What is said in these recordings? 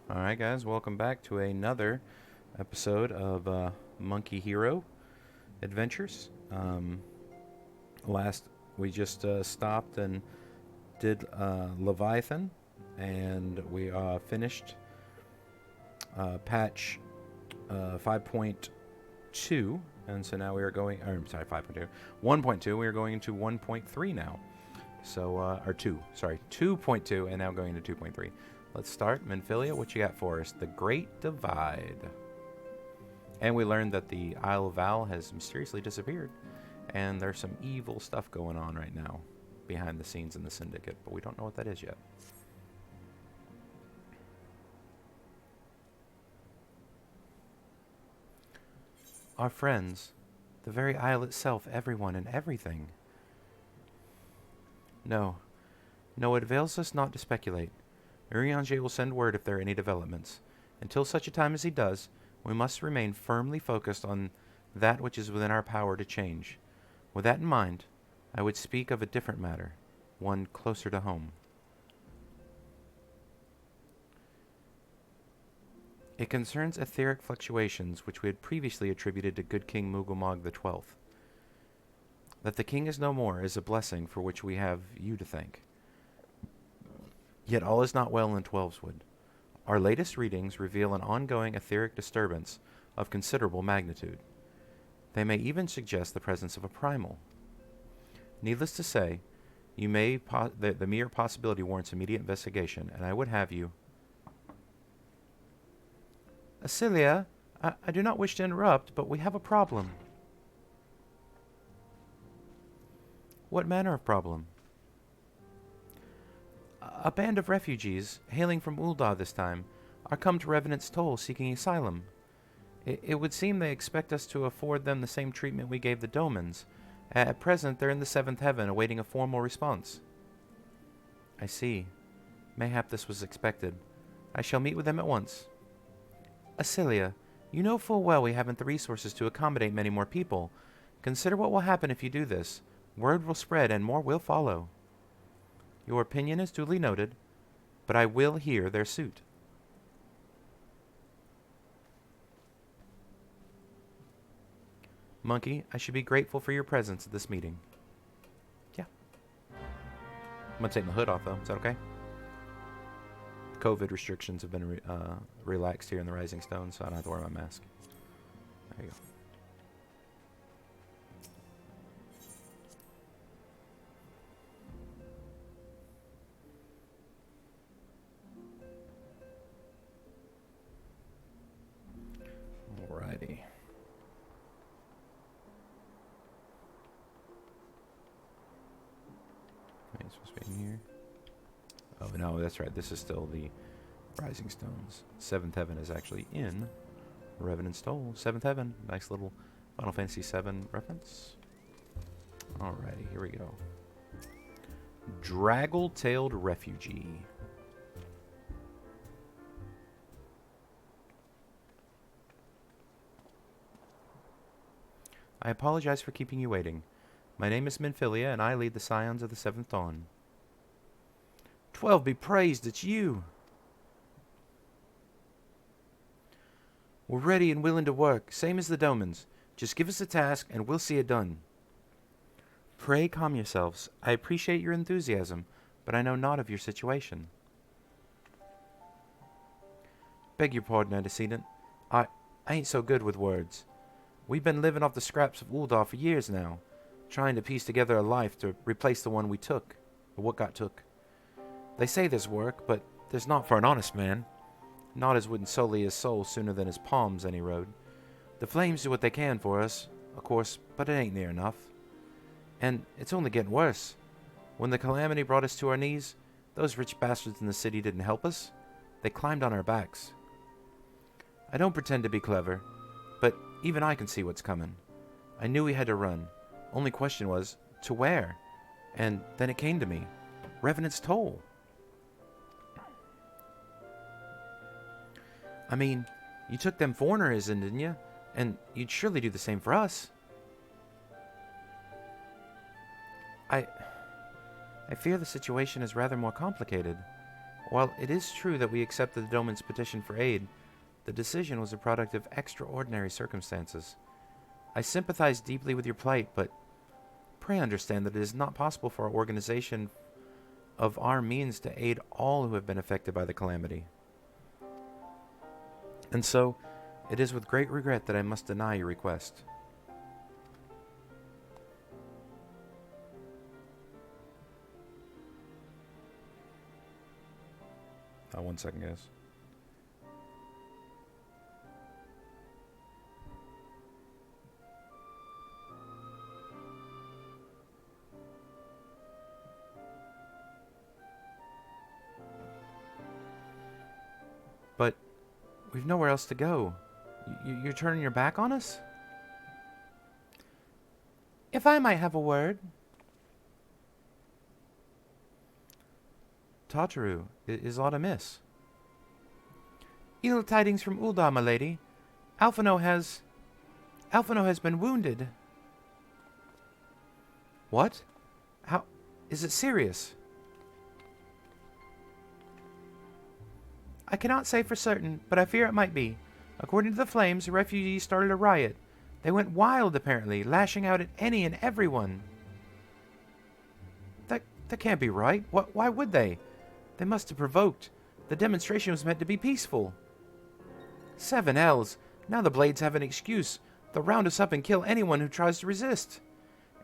Alright, guys, welcome back to another episode of Monkey Hero Adventures. Last, we just stopped and did Leviathan, and we finished patch 5.2, and so now we are going, or I'm sorry, 5.2. 1.2, we are going into 1.3 now. So, or 2, sorry, 2.2, and now going to 2.3. Let's start. Menphilia, what you got for us? The Great Divide. And we learned that the Isle of Val has mysteriously disappeared. And there's some evil stuff going on right now behind the scenes in the Syndicate, but we don't know what that is yet. Our friends, the very isle itself, everyone and everything. No, it avails us not to speculate. Urianger will send word if there are any developments. Until such a time as he does, we must remain firmly focused on that which is within our power to change. With that in mind, I would speak of a different matter, one closer to home. It concerns etheric fluctuations which we had previously attributed to good King Mugulmog XII. That the king is no more is a blessing for which we have you to thank. Yet all is not well in Twelveswood. Our latest readings reveal an ongoing etheric disturbance of considerable magnitude. They may even suggest the presence of a primal. Needless to say, the mere possibility warrants immediate investigation, and I would have you... Acilia, I do not wish to interrupt, but we have a problem. What manner of problem? A band of refugees, hailing from Ul'dah this time, are come to Revenant's Toll seeking asylum. It would seem they expect us to afford them the same treatment we gave the Domans. At present, they're in the seventh heaven, awaiting a formal response. I see. Mayhap this was expected. I shall meet with them at once. Acilia, you know full well we haven't the resources to accommodate many more people. Consider what will happen if you do this. Word will spread, and more will follow. Your opinion is duly noted, but I will hear their suit. Monkey, I should be grateful for your presence at this meeting. Yeah. I'm going to take the hood off, though. Is that okay? COVID restrictions have been relaxed here in the Rising Stone, so I don't have to wear my mask. There you go. Alrighty. It's supposed to be in here. Oh, no, that's right. This is still the Rising Stones. Seventh Heaven is actually in Revenant's Toll. Seventh Heaven. Nice little Final Fantasy VII reference. Alrighty, here we go. Draggle-tailed refugee. I apologize for keeping you waiting. My name is Menphilia, and I lead the Scions of the Seventh Dawn. 12 be praised, it's you! We're ready and willing to work, same as the Domans. Just give us a task, and we'll see it done. Pray calm yourselves. I appreciate your enthusiasm, but I know not of your situation. Beg your pardon, antecedent. I ain't so good with words. We've been living off the scraps of Ul'dah for years now, trying to piece together a life to replace the one we took, or what got took. They say there's work, but there's not for an honest man. Not as wouldn't sully his soul sooner than his palms any road. The flames do what they can for us, of course, but it ain't near enough. And it's only getting worse. When the calamity brought us to our knees, those rich bastards in the city didn't help us. They climbed on our backs. I don't pretend to be clever, but even I can see what's coming. I knew we had to run. Only question was, to where? And then it came to me. Revenant's Toll. I mean, you took them foreigners in, didn't you? And you'd surely do the same for us. I fear the situation is rather more complicated. While it is true that we accepted the Domin's petition for aid, the decision was a product of extraordinary circumstances. I sympathize deeply with your plight, but pray understand that it is not possible for our organization of our means to aid all who have been affected by the calamity. And so, it is with great regret that I must deny your request. One second, guys. But we've nowhere else to go. You're turning your back on us? If I might have a word. Tataru, is aught amiss? Ill tidings from Ul'dah, my lady. Alphino has been wounded. What? How? Is it serious? I cannot say for certain, but I fear it might be. According to the flames, the refugees started a riot. They went wild, apparently, lashing out at any and everyone. That can't be right. Why would they? They must have provoked. The demonstration was meant to be peaceful. 7 L's. Now the Blades have an excuse. They'll round us up and kill anyone who tries to resist.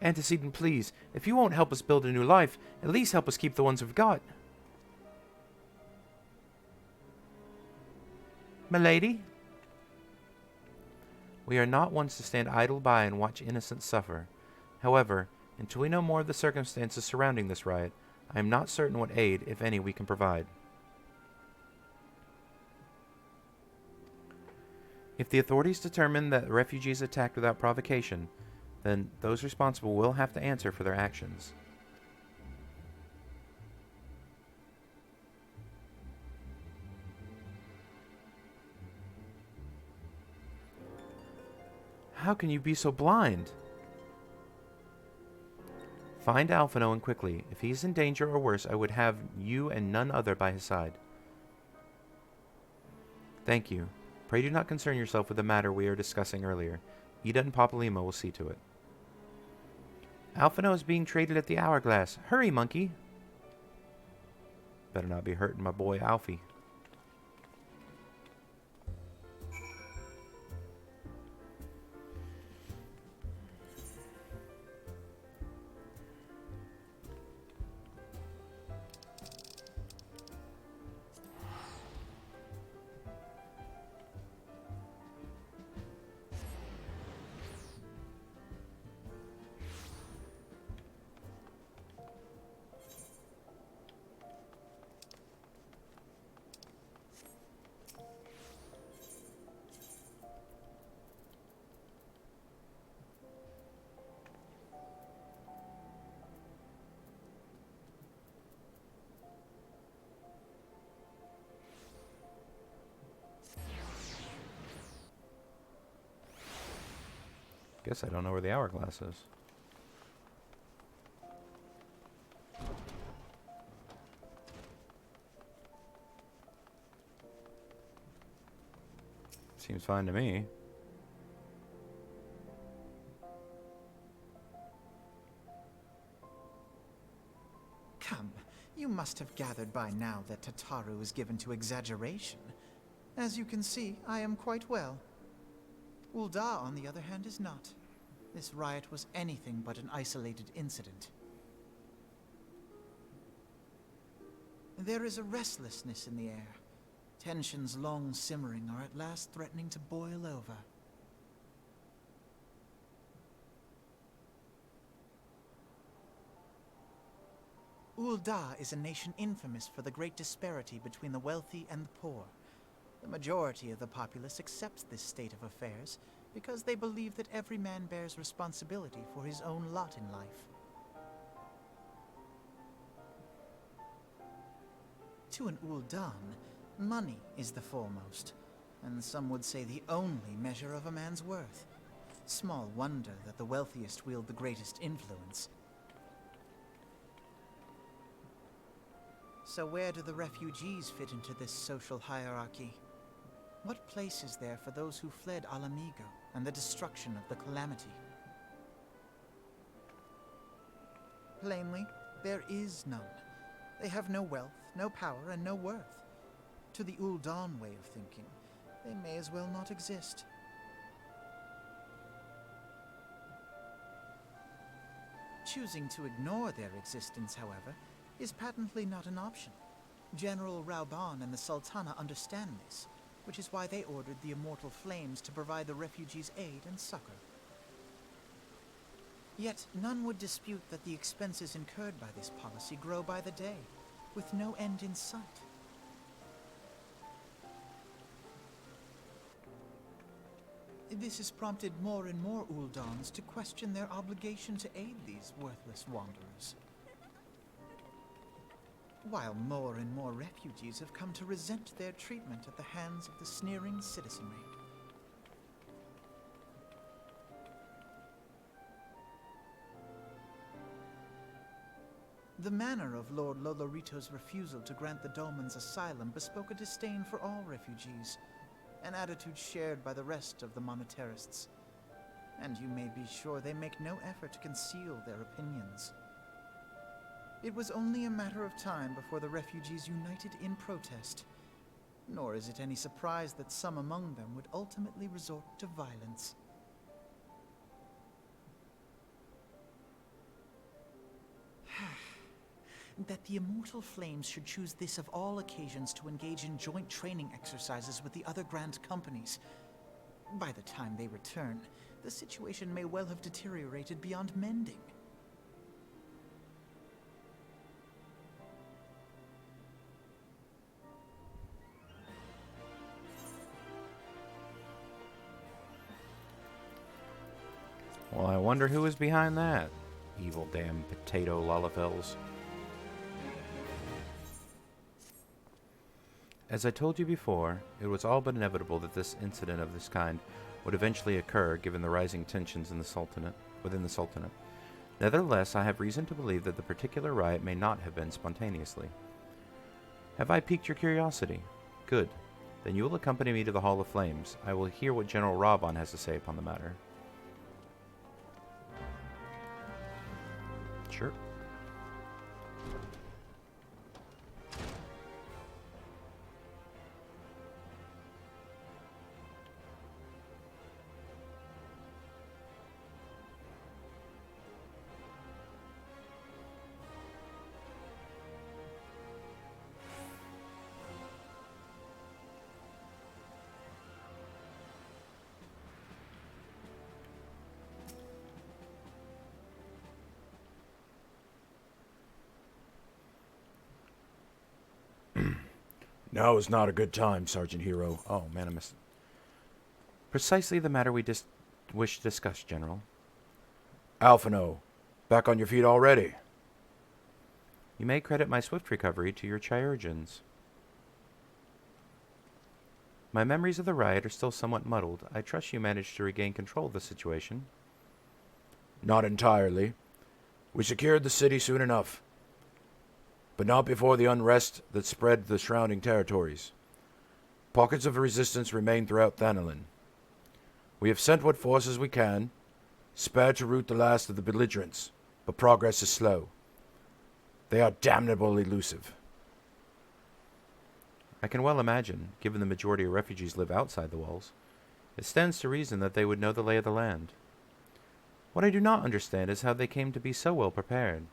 Antecedent, please. If you won't help us build a new life, at least help us keep the ones we've got. Milady? We are not ones to stand idle by and watch innocents suffer. However, until we know more of the circumstances surrounding this riot, I am not certain what aid, if any, we can provide. If the authorities determine that the refugees attacked without provocation, then those responsible will have to answer for their actions. How can you be so blind? Find Alphino and quickly. If he is in danger or worse, I would have you and none other by his side. Thank you. Pray do not concern yourself with the matter we were discussing earlier. Ida and Papalima will see to it. Alphino is being traded at the Hourglass. Hurry, monkey! Better not be hurting my boy Alfie. Guess I don't know where the Hourglass is. Seems fine to me. Come, you must have gathered by now that Tataru is given to exaggeration. As you can see, I am quite well. Ul'dah, on the other hand, is not. This riot was anything but an isolated incident. There is a restlessness in the air. Tensions long simmering are at last threatening to boil over. Ul'dah is a nation infamous for the great disparity between the wealthy and the poor. The majority of the populace accepts this state of affairs because they believe that every man bears responsibility for his own lot in life. To an Ul'dan, money is the foremost, and some would say the only measure of a man's worth. Small wonder that the wealthiest wield the greatest influence. So where do the refugees fit into this social hierarchy? What place is there for those who fled Alamigo and the destruction of the Calamity? Plainly, there is none. They have no wealth, no power, and no worth. To the Ul'dah way of thinking, they may as well not exist. Choosing to ignore their existence, however, is patently not an option. General Ramuh and the Sultana understand this, which is why they ordered the Immortal Flames to provide the refugees aid and succor. Yet none would dispute that the expenses incurred by this policy grow by the day, with no end in sight. This has prompted more and more Ul'dahs to question their obligation to aid these worthless wanderers, while more and more refugees have come to resent their treatment at the hands of the sneering citizenry. The manner of Lord Lolorito's refusal to grant the Dolmens asylum bespoke a disdain for all refugees, an attitude shared by the rest of the monetarists. And you may be sure they make no effort to conceal their opinions. It was only a matter of time before the refugees united in protest, nor is it any surprise that some among them would ultimately resort to violence. That the Immortal Flames should choose this of all occasions to engage in joint training exercises with the other Grand Companies. By the time they return, the situation may well have deteriorated beyond mending. Well, I wonder who is behind that. Evil damn potato lollifels. As I told you before, it was all but inevitable that this incident of this kind would eventually occur given the rising tensions in within the Sultanate. Nevertheless, I have reason to believe that the particular riot may not have been spontaneously. Have I piqued your curiosity? Good. Then you will accompany me to the Hall of Flames. I will hear what General Ramuh has to say upon the matter. Sure. Now is not a good time, Sergeant Hero. Oh, man, I missed. Precisely the matter we wish to discuss, General. Alphino, back on your feet already. You may credit my swift recovery to your chirurgeons. My memories of the riot are still somewhat muddled. I trust you managed to regain control of the situation. Not entirely. We secured the city soon enough, but not before the unrest that spread the surrounding territories. Pockets of resistance remain throughout Thanalin. We have sent what forces we can, spared to rout the last of the belligerents, but progress is slow. They are damnably elusive. I can well imagine, given the majority of refugees live outside the walls. It stands to reason that they would know the lay of the land. What I do not understand is how they came to be so well prepared.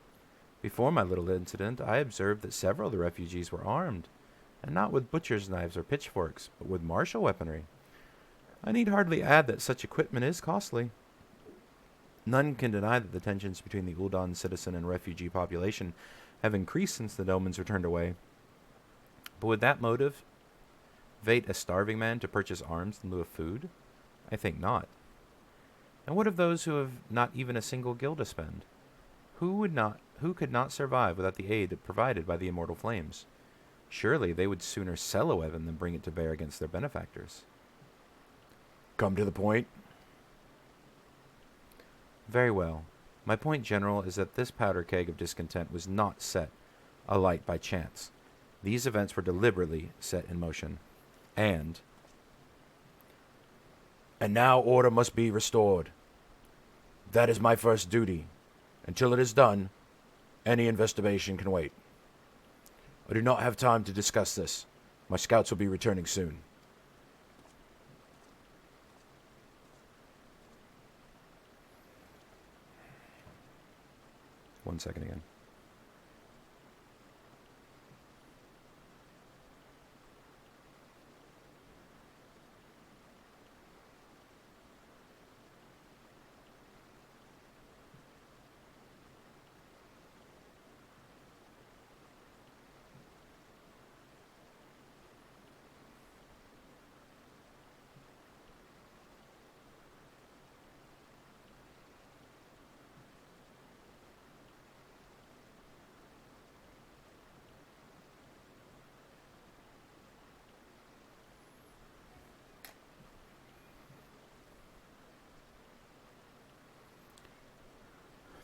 Before my little incident, I observed that several of the refugees were armed, and not with butcher's knives or pitchforks, but with martial weaponry. I need hardly add that such equipment is costly. None can deny that the tensions between the Ul'dah citizen and refugee population have increased since the Domans returned away. But would that motive motivate a starving man to purchase arms in lieu of food? I think not. And what of those who have not even a single gil to spend? Who could not survive without the aid provided by the Immortal Flames? Surely they would sooner sell a weapon than bring it to bear against their benefactors. Come to the point. Very well. My point, General, is that this powder keg of discontent was not set alight by chance. These events were deliberately set in motion. And now order must be restored. That is my first duty. Until it is done, any investigation can wait. I do not have time to discuss this. My scouts will be returning soon. one second again.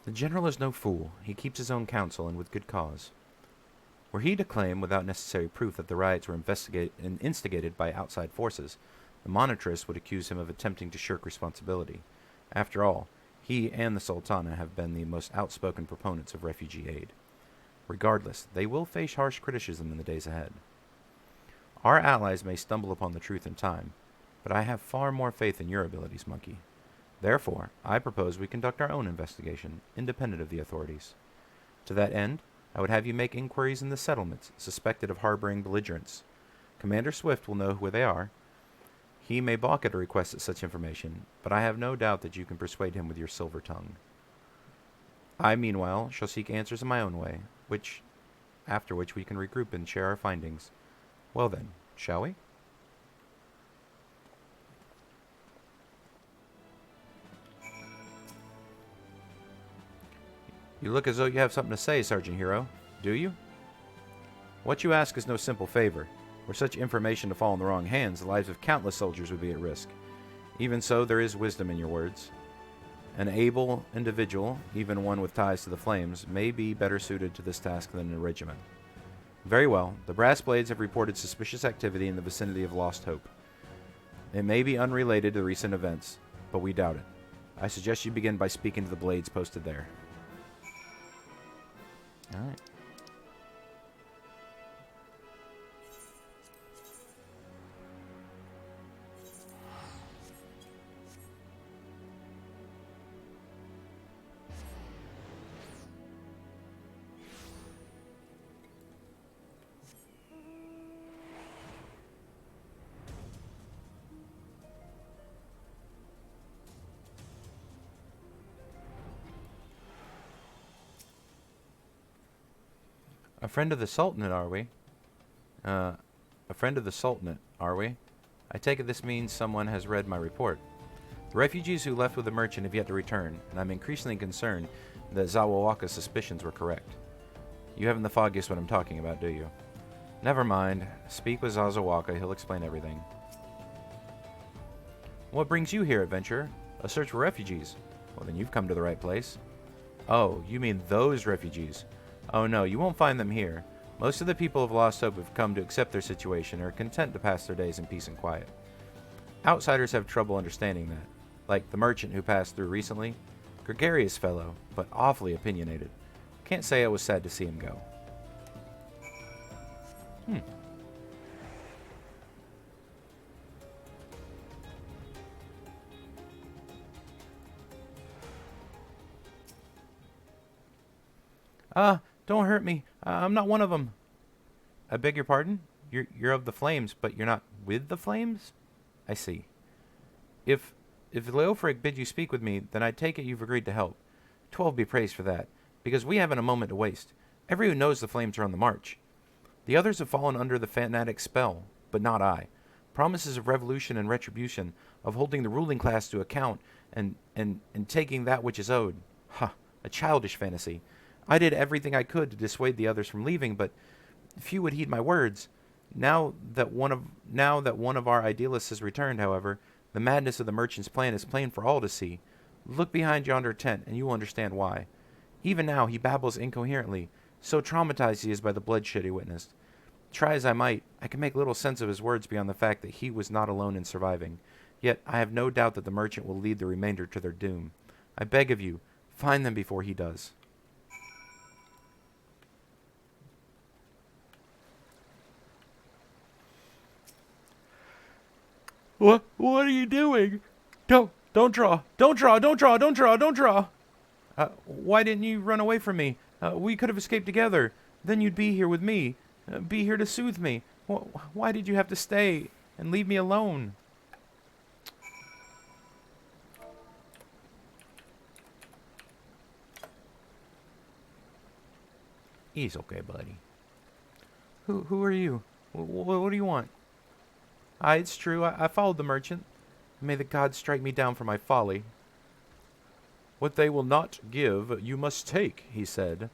The general is no fool. He keeps his own counsel, and with good cause. Were he to claim, without necessary proof, that the riots were instigated by outside forces, the monitress would accuse him of attempting to shirk responsibility. After all, he and the Sultana have been the most outspoken proponents of refugee aid. Regardless, they will face harsh criticism in the days ahead. Our allies may stumble upon the truth in time, but I have far more faith in your abilities, Monkey. Therefore, I propose we conduct our own investigation, independent of the authorities. To that end, I would have you make inquiries in the settlements suspected of harboring belligerents. Commander Swift will know where they are. He may balk at a request at such information, but I have no doubt that you can persuade him with your silver tongue. I, meanwhile, shall seek answers in my own way, after which we can regroup and share our findings. Well then, shall we? You look as though you have something to say, Sergeant Hero. Do you? What you ask is no simple favor. Were such information to fall in the wrong hands, the lives of countless soldiers would be at risk. Even so, there is wisdom in your words. An able individual, even one with ties to the flames, may be better suited to this task than a regiment. Very well. The Brass Blades have reported suspicious activity in the vicinity of Lost Hope. It may be unrelated to recent events, but we doubt it. I suggest you begin by speaking to the Blades posted there. Alright. A friend of the Sultanate, are we? A friend of the Sultanate, are we? I take it this means someone has read my report. The refugees who left with the merchant have yet to return, and I'm increasingly concerned that Zawawaka's suspicions were correct. You haven't the foggiest what I'm talking about, do you? Never mind. Speak with Zawawaka, he'll explain everything. What brings you here, adventurer? A search for refugees. Well, then you've come to the right place. Oh, you mean those refugees. Oh no, you won't find them here. Most of the people of Lost Hope have come to accept their situation and are content to pass their days in peace and quiet. Outsiders have trouble understanding that, like the merchant who passed through recently. Gregarious fellow, but awfully opinionated. Can't say I was sad to see him go. Don't hurt me. I'm not one of them. I beg your pardon? You're of the Flames, but you're not with the Flames? I see. If Leofric bid you speak with me, then I take it you've agreed to help. 12 be praised for that, because we haven't a moment to waste. Everyone knows the Flames are on the march. The others have fallen under the fanatic spell, but not I. Promises of revolution and retribution, of holding the ruling class to account, and taking that which is owed. Ha! A childish fantasy. I did everything I could to dissuade the others from leaving, but few would heed my words. Now that one of our idealists has returned, however, the madness of the merchant's plan is plain for all to see. Look behind yonder tent, and you will understand why. Even now he babbles incoherently, so traumatized he is by the bloodshed he witnessed. Try as I might, I can make little sense of his words beyond the fact that he was not alone in surviving. Yet I have no doubt that the merchant will lead the remainder to their doom. I beg of you, find them before he does. What are you doing? Don't draw. Don't draw. Don't draw. Don't draw. Don't draw. Why didn't you run away from me? We could have escaped together. Then you'd be here with me. Be here to soothe me. Why did you have to stay and leave me alone? He's okay, buddy. Who are you? What do you want? It's true. I followed the merchant. May the gods strike me down for my folly. What they will not give, you must take, he said.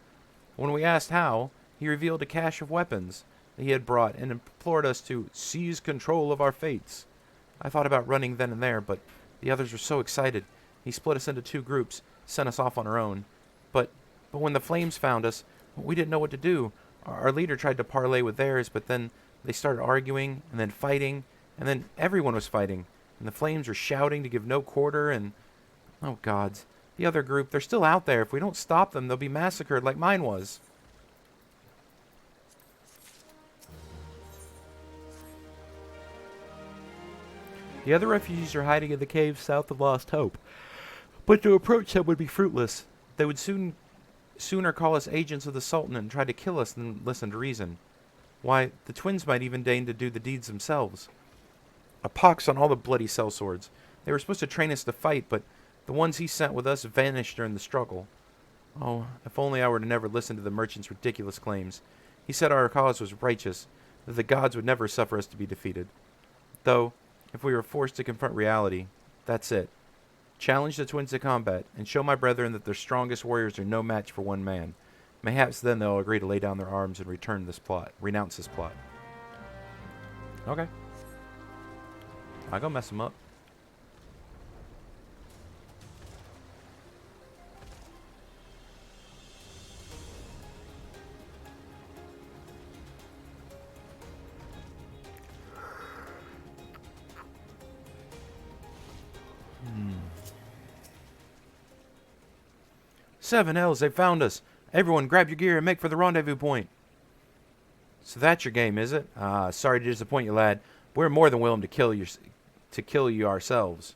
When we asked how, he revealed a cache of weapons that he had brought and implored us to seize control of our fates. I thought about running then and there, but the others were so excited. He split us into 2 groups, sent us off on our own. But when the flames found us, we didn't know what to do. Our leader tried to parley with theirs, but then they started arguing, and then fighting, and then everyone was fighting, and the flames were shouting to give no quarter, and... oh, gods. The other group, they're still out there. If we don't stop them, they'll be massacred like mine was. The other refugees are hiding in the caves south of Lost Hope. But to approach them would be fruitless. They would sooner call us agents of the Sultan and try to kill us than listen to reason. Why, the twins might even deign to do the deeds themselves. A pox on all the bloody sellswords. They were supposed to train us to fight, but the ones he sent with us vanished during the struggle. Oh, if only I were to never listen to the merchant's ridiculous claims. He said our cause was righteous, that the gods would never suffer us to be defeated. Though, if we were forced to confront reality, that's it. Challenge the twins to combat, and show my brethren that their strongest warriors are no match for one man. Mayhaps then they'll agree to lay down their arms and renounce this plot. Okay. I'll go mess them up. Seven hells, they found us. Everyone grab your gear and make for the rendezvous point. So that's your game, is it? Sorry to disappoint you, lad. We're more than willing to kill you ourselves.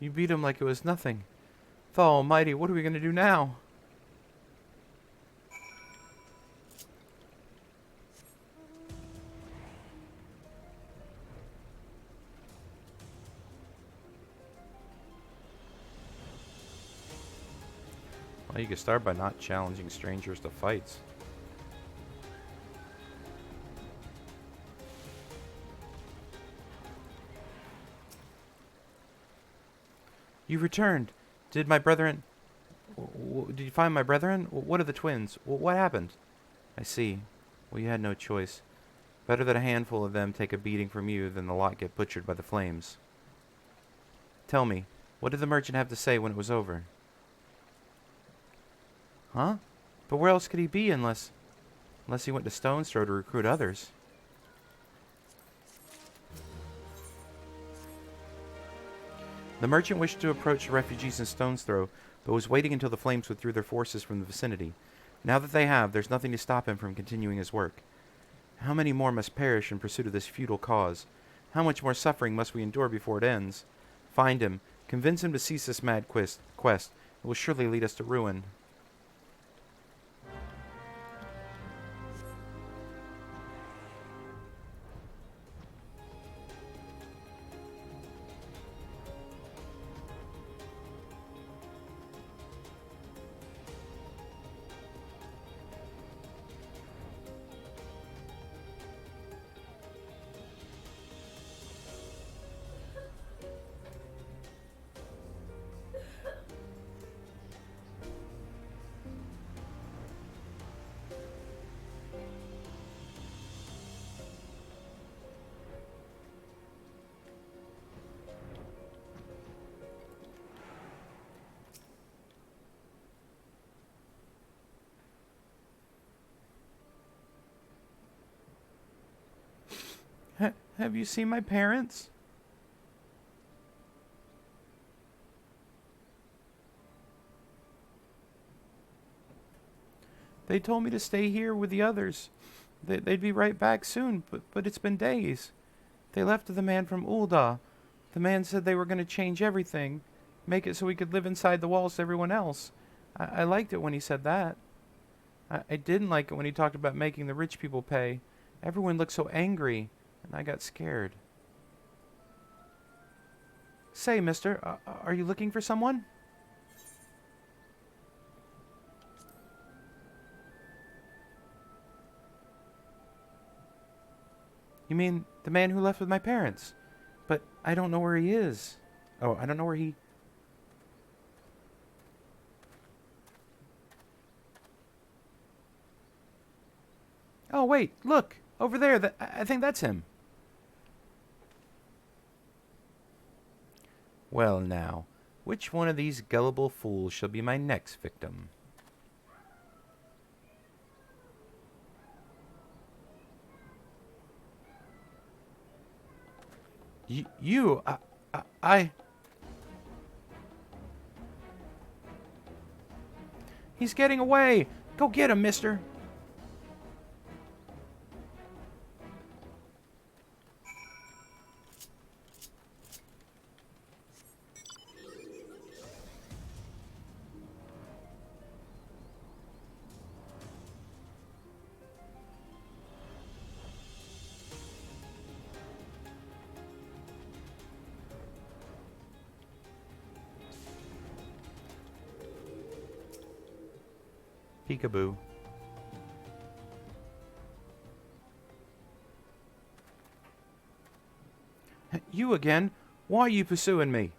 You beat him like it was nothing. Thal Almighty, what are we going to do now? Well, you can start by not challenging strangers to fights. You returned. Did my brethren... Did you find my brethren? What are the twins? What happened? I see. Well, you had no choice. Better that a handful of them take a beating from you than the lot get butchered by the flames. Tell me, what did the merchant have to say when it was over? Huh? But where else could he be unless he went to Stone's Throw to recruit others? The merchant wished to approach the refugees in stone's throw, but was waiting until the flames withdrew their forces from the vicinity. Now that they have, there's nothing to stop him from continuing his work. How many more must perish in pursuit of this futile cause? How much more suffering must we endure before it ends? Find him. Convince him to cease this mad quest. It will surely lead us to ruin. Have you seen my parents? They told me to stay here with the others. They'd be right back soon, but it's been days. They left with the man from Ul'dah. The man said they were going to change everything, make it so we could live inside the walls to everyone else. I liked it when he said that. I didn't like it when he talked about making the rich people pay. Everyone looked so angry, and I got scared. Say, mister, are you looking for someone? You mean the man who left with my parents? But I don't know where he is. Oh, I don't know where he... Oh, wait, look! Over there, I think that's him. Well now, which one of these gullible fools shall be my next victim? I... He's getting away! Go get him, mister! Peekaboo. You again? Why are you pursuing me?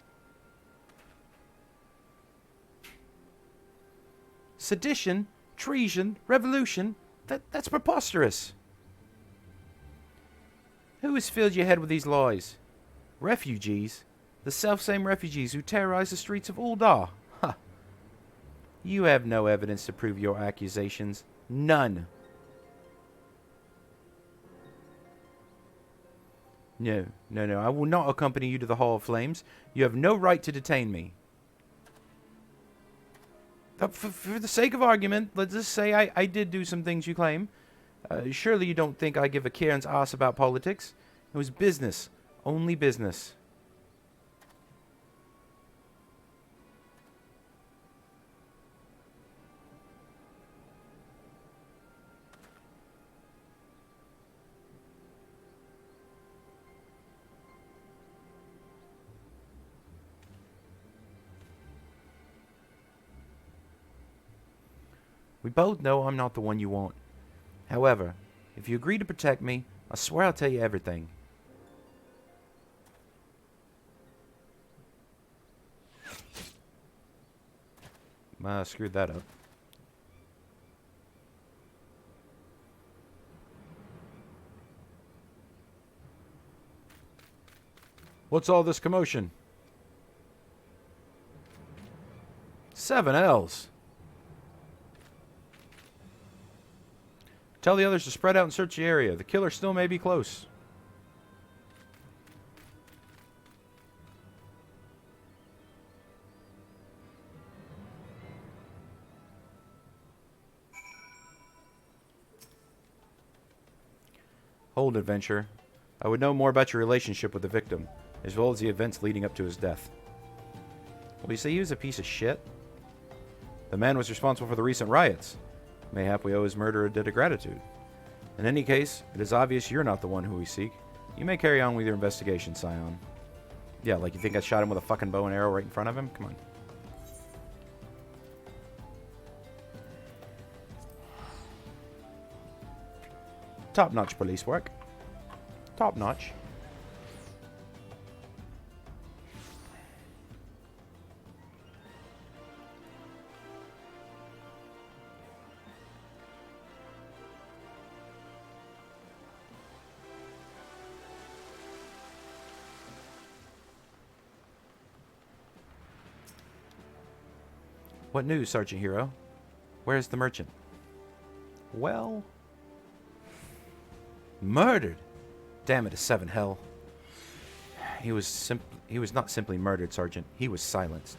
Sedition? Treason? Revolution? That's preposterous. Who has filled your head with these lies? Refugees? The selfsame refugees who terrorize the streets of Ul'dah? Ha! You have no evidence to prove your accusations. None. No. I will not accompany you to the Hall of Flames. You have no right to detain me. For the sake of argument, let's just say I did do some things you claim. Surely you don't think I give a care's ass about politics. It was business. Only business. We both know I'm not the one you want. However, if you agree to protect me, I swear I'll tell you everything. I screwed that up. What's all this commotion? 7 L's. Tell the others to spread out and search the area. The killer still may be close. Hold, adventurer. I would know more about your relationship with the victim, as well as the events leading up to his death. Well, you say he was a piece of shit? The man was responsible for the recent riots. Mayhap we owe his murder a debt of gratitude. In any case, it is obvious you're not the one who we seek. You may carry on with your investigation, Scion. Yeah, like you think I shot him with a fucking bow and arrow right in front of him? Come on. Top-notch police work. Top-notch. What news, Sergeant Hero? Where's the merchant? Well... murdered! Damn it, a seven hell. He was not simply murdered, Sergeant. He was silenced.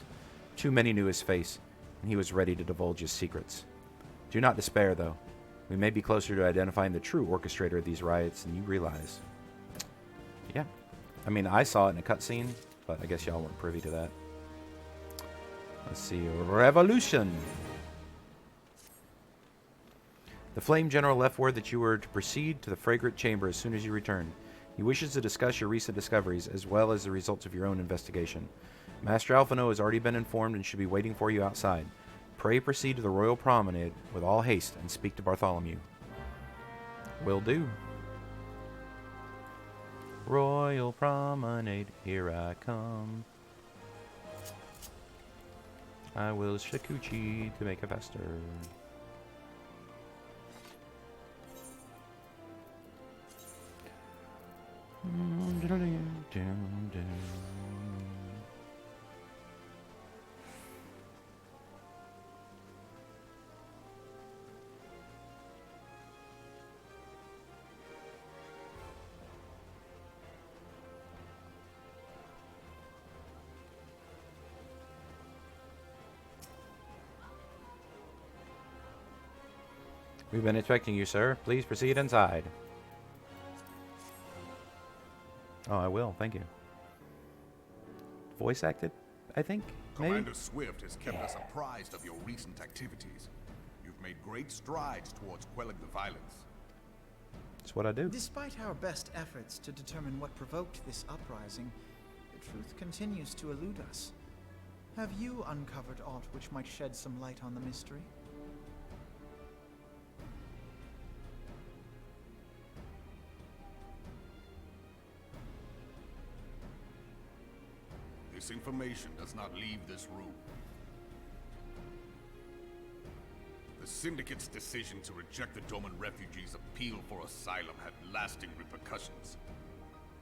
Too many knew his face, and he was ready to divulge his secrets. Do not despair, though. We may be closer to identifying the true orchestrator of these riots than you realize. Yeah. I mean, I saw it in a cutscene, but I guess y'all weren't privy to that. Let's see. Revolution! The Flame General left word that you were to proceed to the Fragrant Chamber as soon as you return. He wishes to discuss your recent discoveries, as well as the results of your own investigation. Master Alphino has already been informed and should be waiting for you outside. Pray proceed to the Royal Promenade with all haste and speak to Bartholomew. Will do. Royal Promenade, here I come. I will shakuchi to make it faster. We've been expecting you, sir. Please proceed inside. Oh, I will. Thank you. Voice acted, I think? Maybe? Commander Swift has kept us apprised of your recent activities. You've made great strides towards quelling the violence. That's what I do. Despite our best efforts to determine what provoked this uprising, the truth continues to elude us. Have you uncovered aught which might shed some light on the mystery? This information does not leave this room. The Syndicate's decision to reject the Doman refugees' appeal for asylum had lasting repercussions.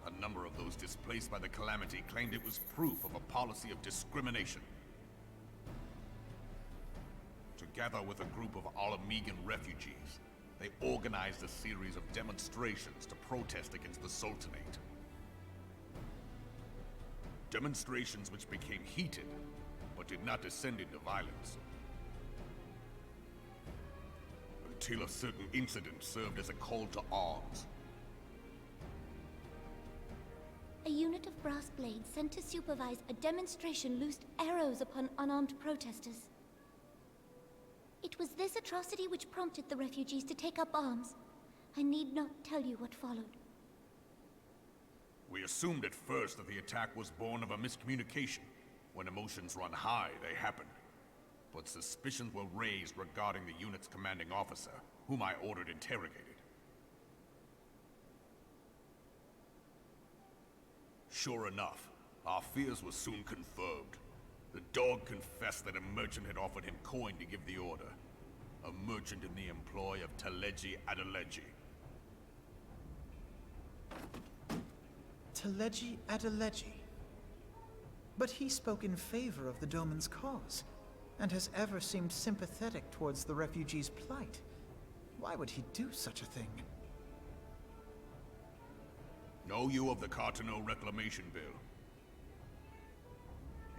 A number of those displaced by the calamity claimed it was proof of a policy of discrimination. Together with a group of Alamegan refugees, they organized a series of demonstrations to protest against the Sultanate. Demonstrations which became heated, but did not descend into violence. Until a certain incident served as a call to arms. A unit of brass blades sent to supervise a demonstration loosed arrows upon unarmed protesters. It was this atrocity which prompted the refugees to take up arms. I need not tell you what followed. We assumed at first that the attack was born of a miscommunication. When emotions run high, they happen. But suspicions were raised regarding the unit's commanding officer, whom I ordered interrogated. Sure enough, our fears were soon confirmed. The dog confessed that a merchant had offered him coin to give the order. A merchant in the employ of Teleji Adeleji. Teleji Adeleji. But he spoke in favor of the Doman's cause, and has ever seemed sympathetic towards the refugees' plight. Why would he do such a thing? Know you of the Cartano Reclamation Bill?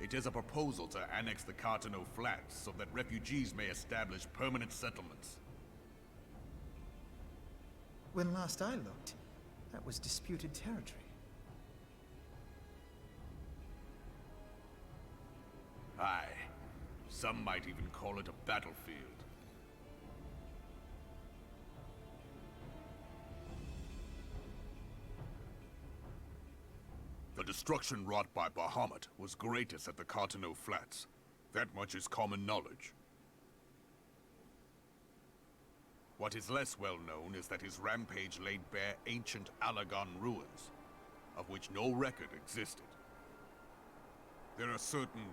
It is a proposal to annex the Cartano Flats so that refugees may establish permanent settlements. When last I looked, That was disputed territory. Aye. Some might even call it a battlefield. The destruction wrought by Bahamut was greatest at the Cartano Flats. That much is common knowledge. What is less well known is that his rampage laid bare ancient Allagan ruins, of which no record existed. There are certain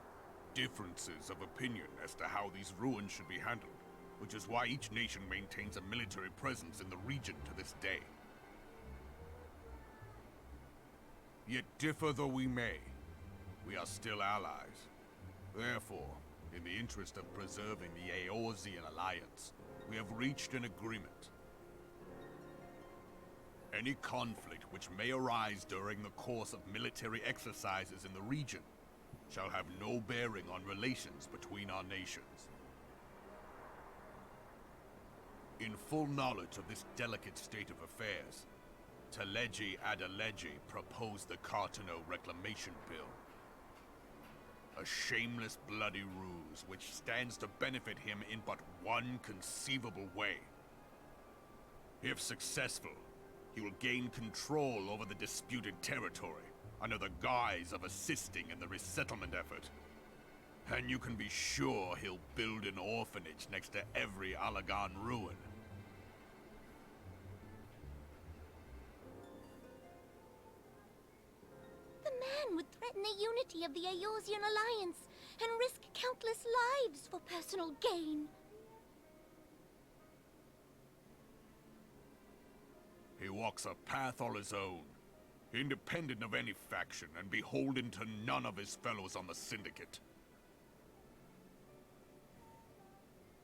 differences of opinion as to how these ruins should be handled, which is why each nation maintains a military presence in the region to this day. Yet differ though we may, we are still allies. Therefore, in the interest of preserving the Eorzean alliance, we have reached an agreement. Any conflict which may arise during the course of military exercises in the region shall have no bearing on relations between our nations. In full knowledge of this delicate state of affairs, Teleji Adeleji proposed the Cartano Reclamation Bill. A shameless bloody ruse which stands to benefit him in but one conceivable way. If successful, he will gain control over the disputed territory under the guise of assisting in the resettlement effort. And you can be sure he'll build an orphanage next to every Allagan ruin. The man would threaten the unity of the Eorzean alliance and risk countless lives for personal gain. He walks a path all his own, independent of any faction and beholden to none of his fellows on the Syndicate.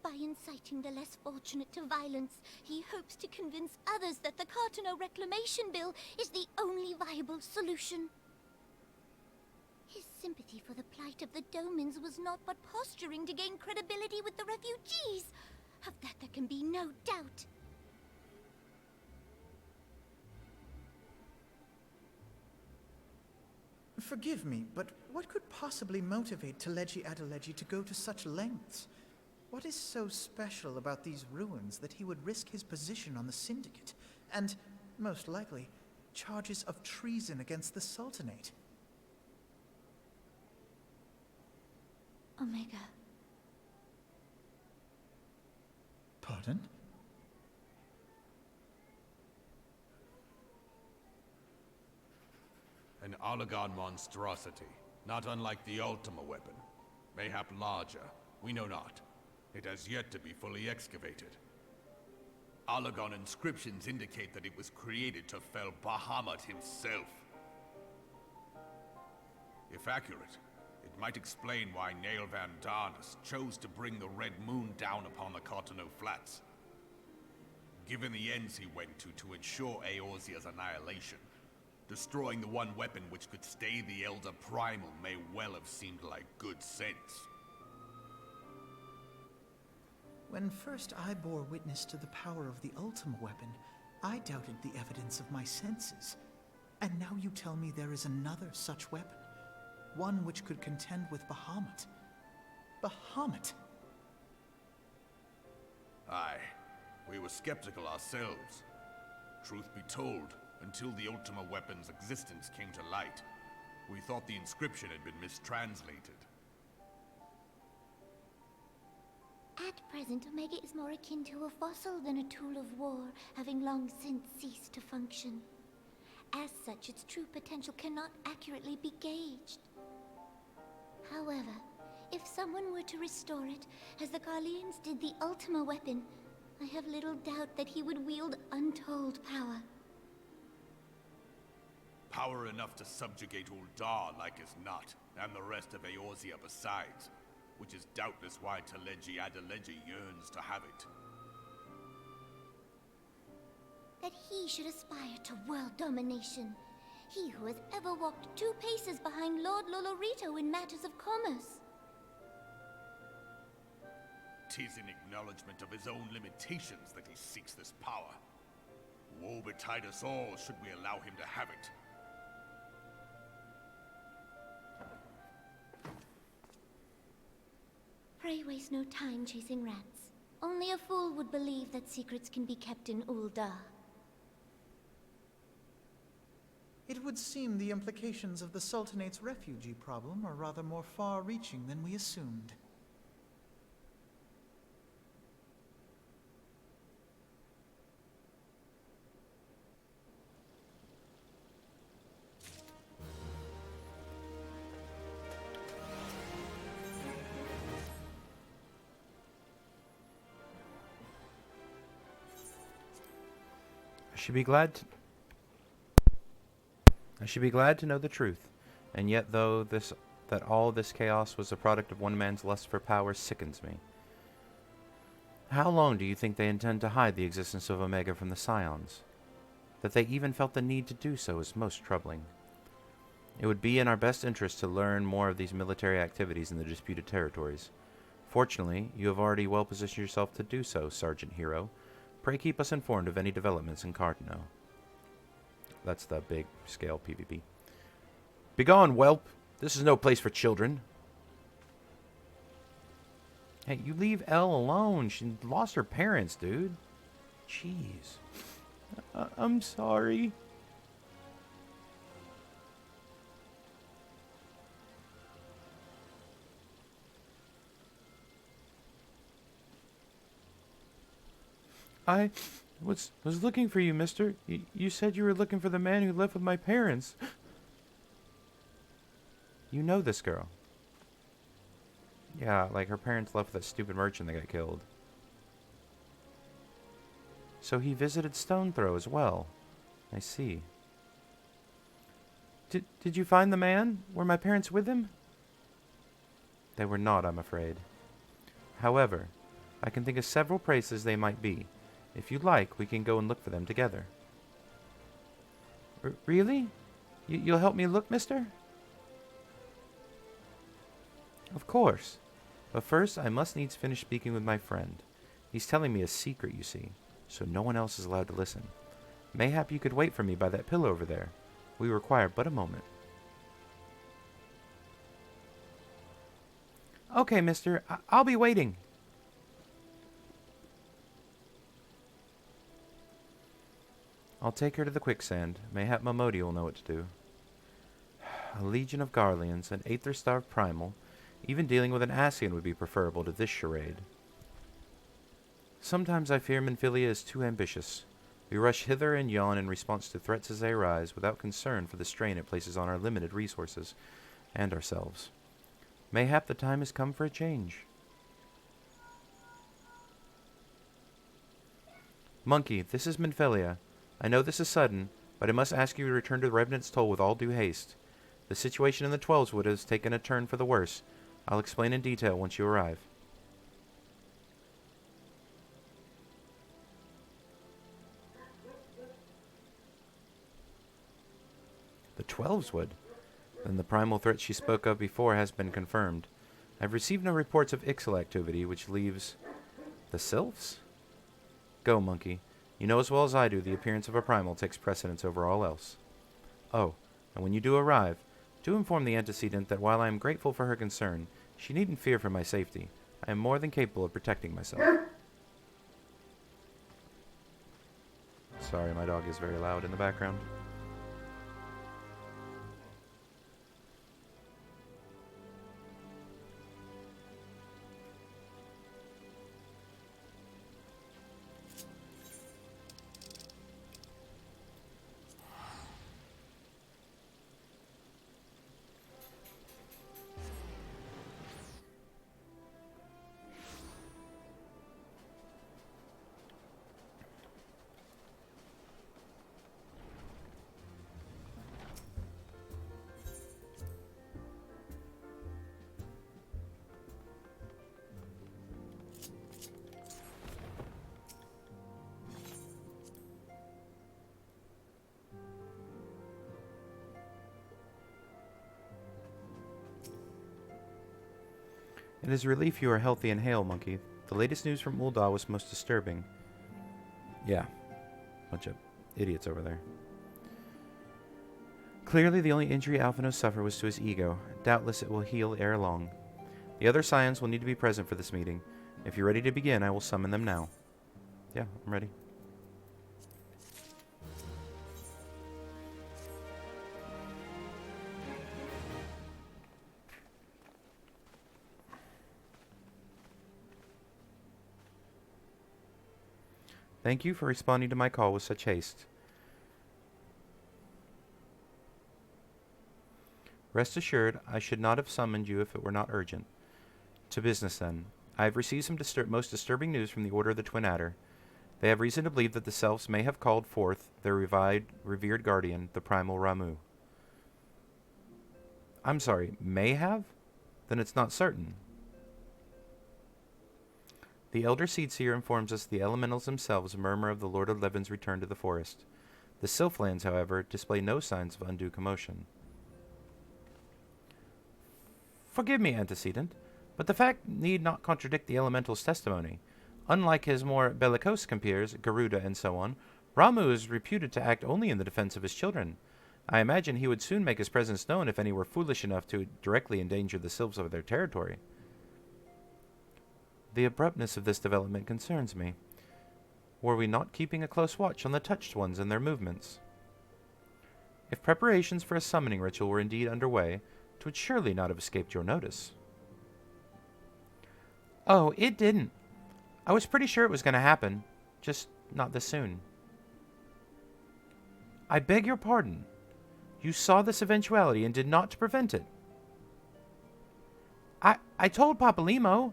By inciting the less fortunate to violence, he hopes to convince others that the Cartano Reclamation Bill is the only viable solution. His sympathy for the plight of the Domans was not but posturing to gain credibility with the refugees. Of that there can be no doubt. Forgive me, but what could possibly motivate Teleji Adeleji to go to such lengths? What is so special about these ruins that he would risk his position on the Syndicate, and, most likely, charges of treason against the Sultanate? Omega. Pardon? An Allagan monstrosity, not unlike the Ultima weapon. Mayhap larger, we know not. It has yet to be fully excavated. Allagan inscriptions indicate that it was created to fell Bahamut himself. If accurate, it might explain why Nail Van Darnus chose to bring the Red Moon down upon the Cartano Flats. Given the ends he went to ensure Eorzea's annihilation, destroying the one weapon which could stay the Elder Primal may well have seemed like good sense. When first I bore witness to the power of the Ultima weapon, I doubted the evidence of my senses. And now you tell me there is another such weapon. One which could contend with Bahamut. Bahamut! Aye, we were skeptical ourselves. Truth be told, until the Ultima weapon's existence came to light, we thought the inscription had been mistranslated. At present, Omega is more akin to a fossil than a tool of war, having long since ceased to function. As such, its true potential cannot accurately be gauged. However, if someone were to restore it, as the Garleans did the Ultima weapon, I have little doubt that he would wield untold power. Power enough to subjugate Ul'dah like as not, and the rest of Eorzea besides, which is doubtless why Teleji Adeleji yearns to have it. That he should aspire to world domination. He who has ever walked 2 paces behind Lord Lolorito in matters of commerce. 'Tis in acknowledgement of his own limitations that he seeks this power. Woe betide us all should we allow him to have it. Pray waste no time chasing rats. Only a fool would believe that secrets can be kept in Ul'dah. It would seem the implications of the Sultanate's refugee problem are rather more far-reaching than we assumed. I should be glad to know the truth, and yet that all this chaos was the product of one man's lust for power sickens me. How long do you think they intend to hide the existence of Omega from the Scions? That they even felt the need to do so is most troubling. It would be in our best interest to learn more of these military activities in the disputed territories. Fortunately, you have already well positioned yourself to do so, Sergeant Hero. Pray keep us informed of any developments in Cardno. That's the big scale PvP. Begone, whelp! This is no place for children. Hey, you leave Elle alone. She lost her parents, dude. Jeez. I'm sorry. I was looking for you, mister. You said you were looking for the man who left with my parents. You know this girl. Yeah, like her parents left with that stupid merchant that got killed. So he visited Stonethrow as well. I see. Did you find the man? Were my parents with him? They were not, I'm afraid. However, I can think of several places they might be. If you like, we can go and look for them together. Really? You'll help me look, mister? Of course. But first, I must needs finish speaking with my friend. He's telling me a secret, you see, so no one else is allowed to listen. Mayhap you could wait for me by that pillar over there. We require but a moment. Okay, mister. I'll be waiting. I'll take her to the quicksand. Mayhap Momodi will know what to do. A legion of Garleans, an Aether-starved primal. Even dealing with an Ascian would be preferable to this charade. Sometimes I fear Minfilia is too ambitious. We rush hither and yon in response to threats as they arise, without concern for the strain it places on our limited resources, and ourselves. Mayhap the time has come for a change. Monkey, this is Minfilia. I know this is sudden, but I must ask you to return to the Revenant's Toll with all due haste. The situation in the Twelveswood has taken a turn for the worse. I'll explain in detail once you arrive. The Twelveswood? Then the primal threat she spoke of before has been confirmed. I've received no reports of Ixal activity, which leaves... the Sylphs? Go, Monkey. You know as well as I do the appearance of a primal takes precedence over all else. Oh, and when you do arrive, do inform the antecedent that while I am grateful for her concern, she needn't fear for my safety. I am more than capable of protecting myself. Sorry, my dog is very loud in the background. It is a relief you are healthy and hale, Monkey. The latest news from Ul'dah was most disturbing. Yeah. Bunch of idiots over there. Clearly, the only injury Alphinaud suffered was to his ego. Doubtless it will heal ere long. The other scions will need to be present for this meeting. If you're ready to begin, I will summon them now. Yeah, I'm ready. Thank you for responding to my call with such haste. Rest assured, I should not have summoned you if it were not urgent. To business, then. I have received some most disturbing news from the Order of the Twin Adder. They have reason to believe that the Selves may have called forth their revered guardian, the primal Ramuh. I'm sorry, may have? Then it's not certain. The Elder Seedseer informs us the elementals themselves murmur of the Lord of Levin's return to the forest. The Sylphlands, however, display no signs of undue commotion. Forgive me, antecedent, but the fact need not contradict the elemental's testimony. Unlike his more bellicose compeers, Garuda and so on, Ramuh is reputed to act only in the defense of his children. I imagine he would soon make his presence known if any were foolish enough to directly endanger the Sylphs of their territory. The abruptness of this development concerns me. Were we not keeping a close watch on the touched ones and their movements? If preparations for a summoning ritual were indeed underway, it would surely not have escaped your notice. Oh, it didn't. I was pretty sure it was going to happen, just not this soon. I beg your pardon. You saw this eventuality and did not prevent it. I told Papalymo.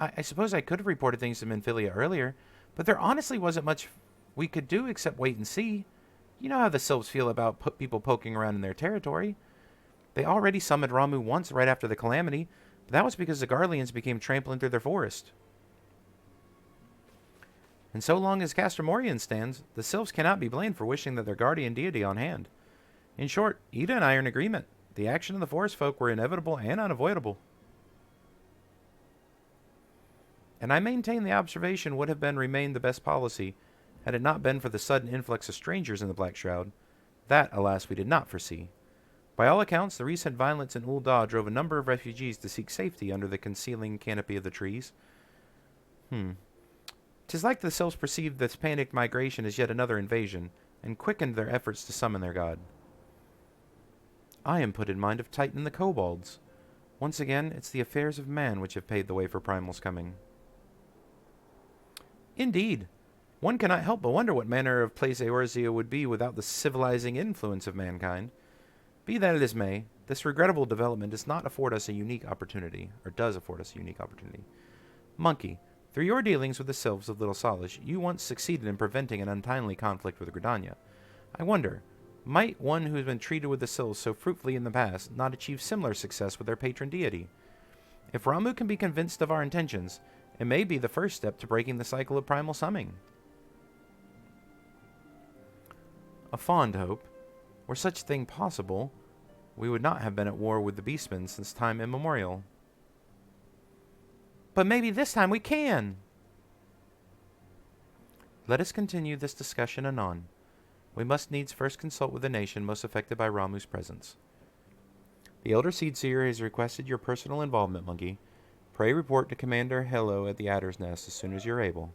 I suppose I could have reported things to Minfilia earlier, but there honestly wasn't much we could do except wait and see. You know how the Sylphs feel about people poking around in their territory. They already summoned Ramuh once right after the calamity, but that was because the Garleans became trampling through their forest. And so long as Castromorian stands, the Sylphs cannot be blamed for wishing that their guardian deity on hand. In short, Ida and I are in agreement. The action of the forest folk were inevitable and unavoidable. And I maintain the observation would have remained the best policy, had it not been for the sudden influx of strangers in the Black Shroud. That, alas, we did not foresee. By all accounts, the recent violence in Ul'dah drove a number of refugees to seek safety under the concealing canopy of the trees. 'Tis like the Sylphs perceived this panicked migration as yet another invasion, and quickened their efforts to summon their god. I am put in mind of Titan and the kobolds. Once again, it's the affairs of man which have paved the way for Primal's coming. Indeed. One cannot help but wonder what manner of place Eorzea would be without the civilizing influence of mankind. Be that as may, this regrettable development does afford us a unique opportunity. Monkey, through your dealings with the Sylphs of Little Solish, you once succeeded in preventing an untimely conflict with Gridania. I wonder, might one who has been treated with the Sylphs so fruitfully in the past not achieve similar success with their patron deity? If Ramuh can be convinced of our intentions, it may be the first step to breaking the cycle of primal summoning. A fond hope. Were such a thing possible, we would not have been at war with the Beastmen since time immemorial. But maybe this time we can! Let us continue this discussion anon. We must needs first consult with the nation most affected by Ramuh's presence. The Elder Seedseer has requested your personal involvement, Monkey. Pray report to Commander Hello at the Adder's Nest as soon as you're able.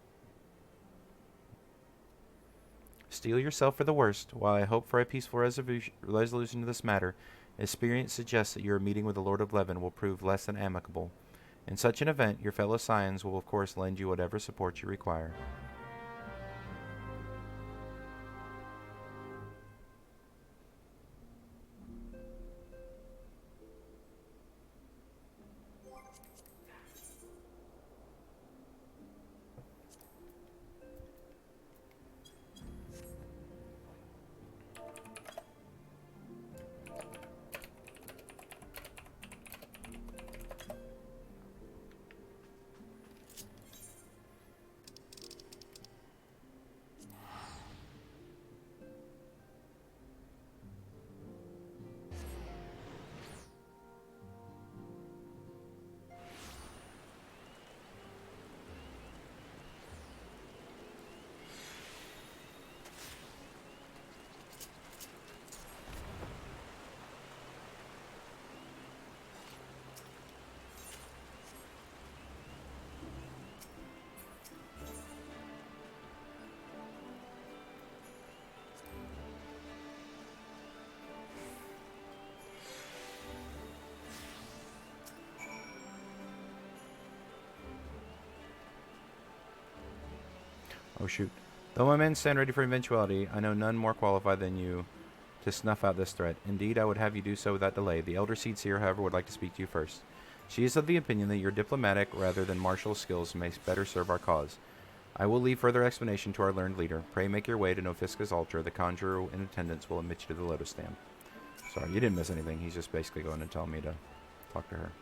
Steel yourself for the worst, while I hope for a peaceful resolution to this matter. Experience suggests that your meeting with the Lord of Levin will prove less than amicable. In such an event, your fellow scions will of course lend you whatever support you require. Oh shoot. Though my men stand ready for eventuality, I know none more qualified than you to snuff out this threat. Indeed, I would have you do so without delay. The Elder Seed Seer, however, would like to speak to you first. She is of the opinion that your diplomatic rather than martial skills may better serve our cause. I will leave further explanation to our learned leader. Pray make your way to Nofiska's altar. The conjurer in attendance will admit you to the lotus stand. Sorry, you didn't miss anything. He's just basically going to tell me to talk to her.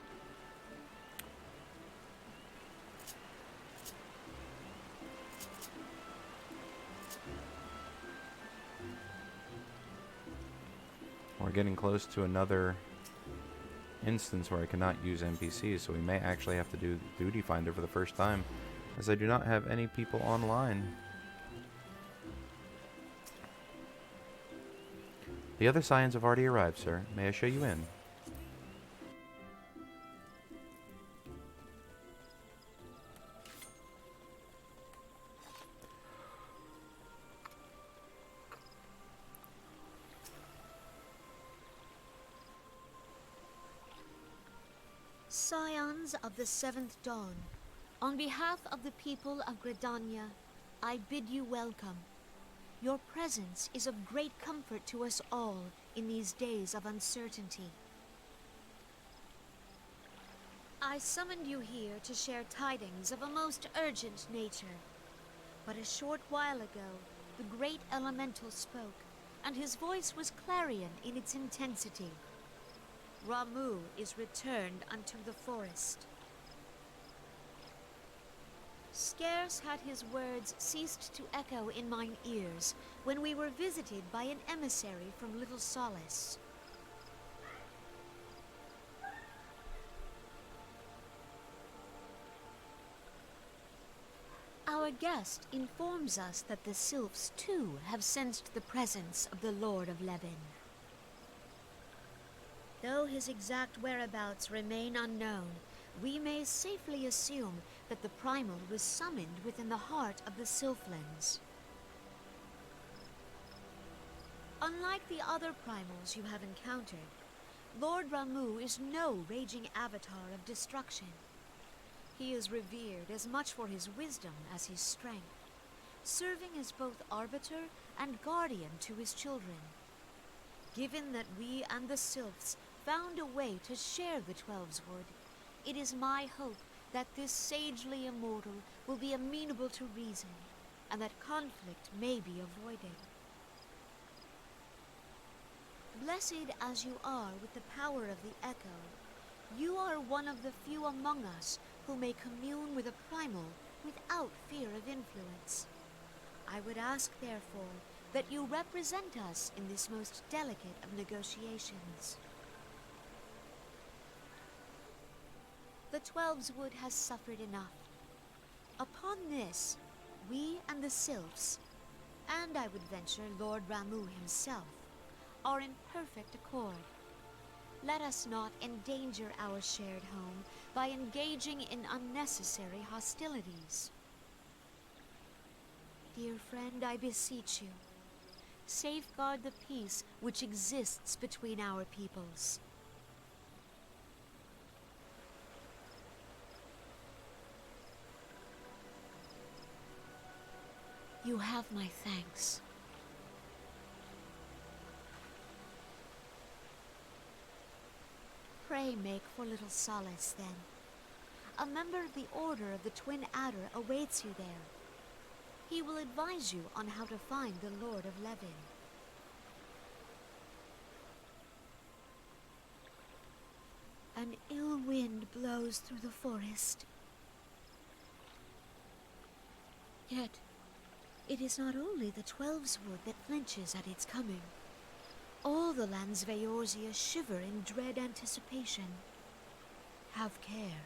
We're getting close to another instance where I cannot use NPCs, so we may actually have to do Duty Finder for the first time, as I do not have any people online. The other scions have already arrived, sir. May I show you in? Scions of the Seventh Dawn, on behalf of the people of Gridania, I bid you welcome. Your presence is of great comfort to us all in these days of uncertainty. I summoned you here to share tidings of a most urgent nature. But a short while ago, the great elemental spoke, and his voice was clarion in its intensity. Ramuh is returned unto the forest. Scarce had his words ceased to echo in mine ears when we were visited by an emissary from Little Solace. Our guest informs us that the Sylphs too have sensed the presence of the Lord of Levin. Though his exact whereabouts remain unknown, we may safely assume that the primal was summoned within the heart of the Sylphlands. Unlike the other primals you have encountered, Lord Ramuh is no raging avatar of destruction. He is revered as much for his wisdom as his strength, serving as both arbiter and guardian to his children. Given that we and the Sylphs found a way to share the Twelveswood, it is my hope that this sagely immortal will be amenable to reason, and that conflict may be avoided. Blessed as you are with the power of the Echo, you are one of the few among us who may commune with a primal without fear of influence. I would ask, therefore, that you represent us in this most delicate of negotiations. The Twelveswood has suffered enough. Upon this, we and the Sylphs, and I would venture Lord Ramuh himself, are in perfect accord. Let us not endanger our shared home by engaging in unnecessary hostilities. Dear friend, I beseech you, safeguard the peace which exists between our peoples. You have my thanks. Pray make for Little Solace, then. A member of the Order of the Twin Adder awaits you there. He will advise you on how to find the Lord of Levin. An ill wind blows through the forest. Yet, it is not only the Twelveswood that flinches at its coming. All the lands of Eorzea shiver in dread anticipation. Have care.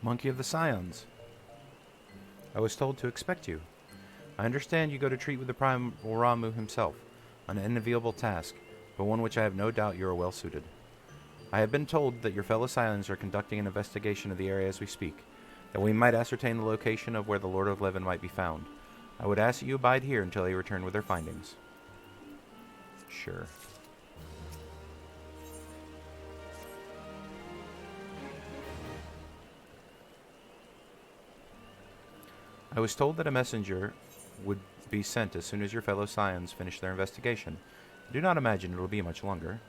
Monkey of the Scions. I was told to expect you. I understand you go to treat with the primal Ramuh himself, an unenviable task, but one which I have no doubt you are well suited. I have been told that your fellow Scions are conducting an investigation of the area as we speak, that we might ascertain the location of where the Lord of Levin might be found. I would ask that you abide here until they return with their findings. Sure. I was told that a messenger would be sent as soon as your fellow Scions finish their investigation. I do not imagine it will be much longer.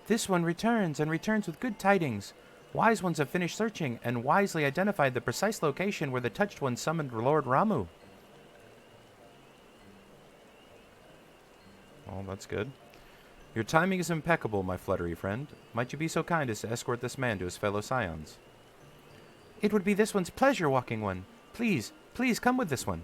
This one returns, and returns with good tidings. Wise ones have finished searching, and wisely identified the precise location where the Touched One summoned Lord Ramuh. Oh, that's good. Your timing is impeccable, my fluttery friend. Might you be so kind as to escort this man to his fellow Scions? It would be this one's pleasure, Walking One. Please, please come with this one.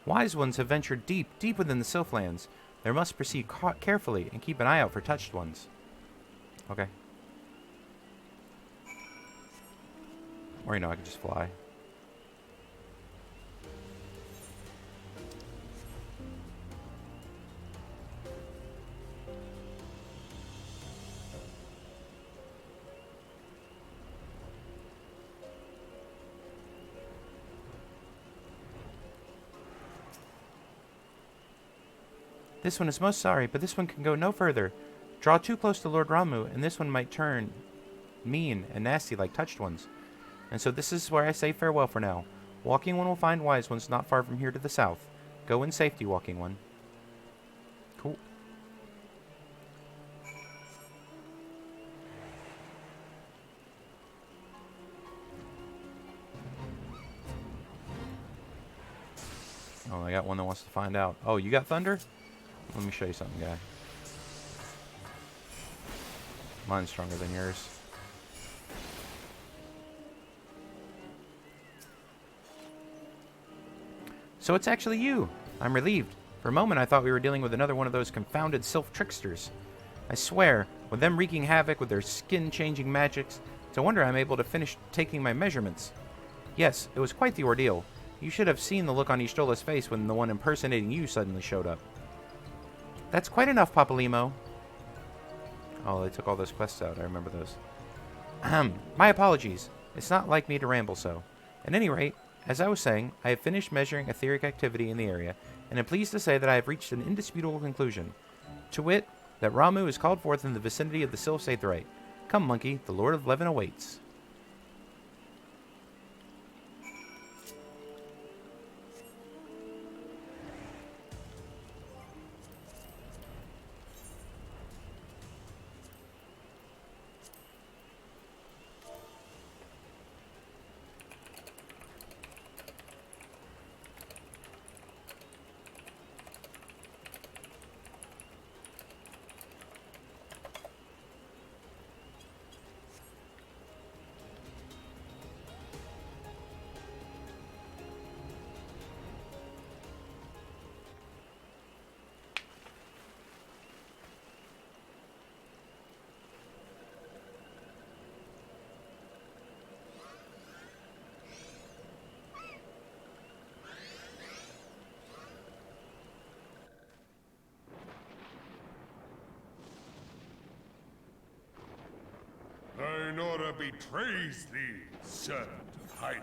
Wise ones have ventured deep, deep within the Sylphlands. They must proceed carefully and keep an eye out for Touched Ones. Okay. Or, I could just fly. This one is most sorry, but this one can go no further. Draw too close to Lord Ramuh, and this one might turn mean and nasty like Touched Ones. And so this is where I say farewell for now. Walking One will find Wise Ones not far from here to the south. Go in safety, Walking One. Cool. Oh, I got one that wants to find out. Oh, you got thunder? Let me show you something, guy. Mine's stronger than yours. So it's actually you. I'm relieved. For a moment, I thought we were dealing with another one of those confounded sylph tricksters. I swear, with them wreaking havoc with their skin-changing magics, it's a wonder I'm able to finish taking my measurements. Yes, it was quite the ordeal. You should have seen the look on Yshtola's face when the one impersonating you suddenly showed up. That's quite enough, Papalimo. Oh, they took all those quests out. I remember those. My apologies. It's not like me to ramble so. At any rate, as I was saying, I have finished measuring etheric activity in the area, and am pleased to say that I have reached an indisputable conclusion. To wit, that Ramuh is called forth in the vicinity of the Sylph's Aetheryte. Come, monkey, the Lord of Levin awaits. Torah betrays thee, servant of hiding.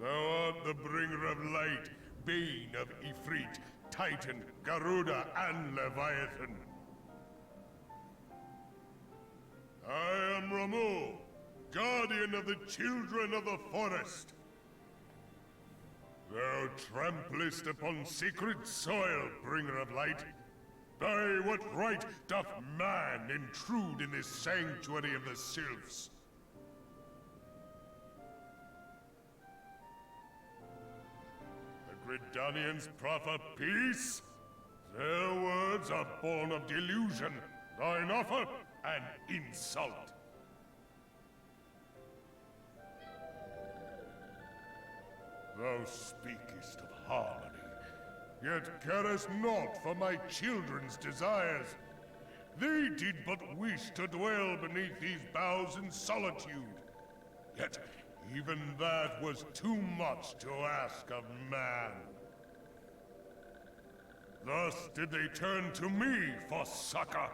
Thou art the bringer of light, bane of Ifrit, Titan, Garuda, and Leviathan. I am Ramuh, guardian of the children of the forest. Thou tramplest upon sacred soil, bringer of light. By what right doth man intrude in this sanctuary of the sylphs? Gridanians proffer peace? Their words are born of delusion, thine offer an insult. Thou speakest of harmony, yet carest naught for my children's desires. They did but wish to dwell beneath these boughs in solitude. Yet even that was too much to ask of man. Thus did they turn to me for succor.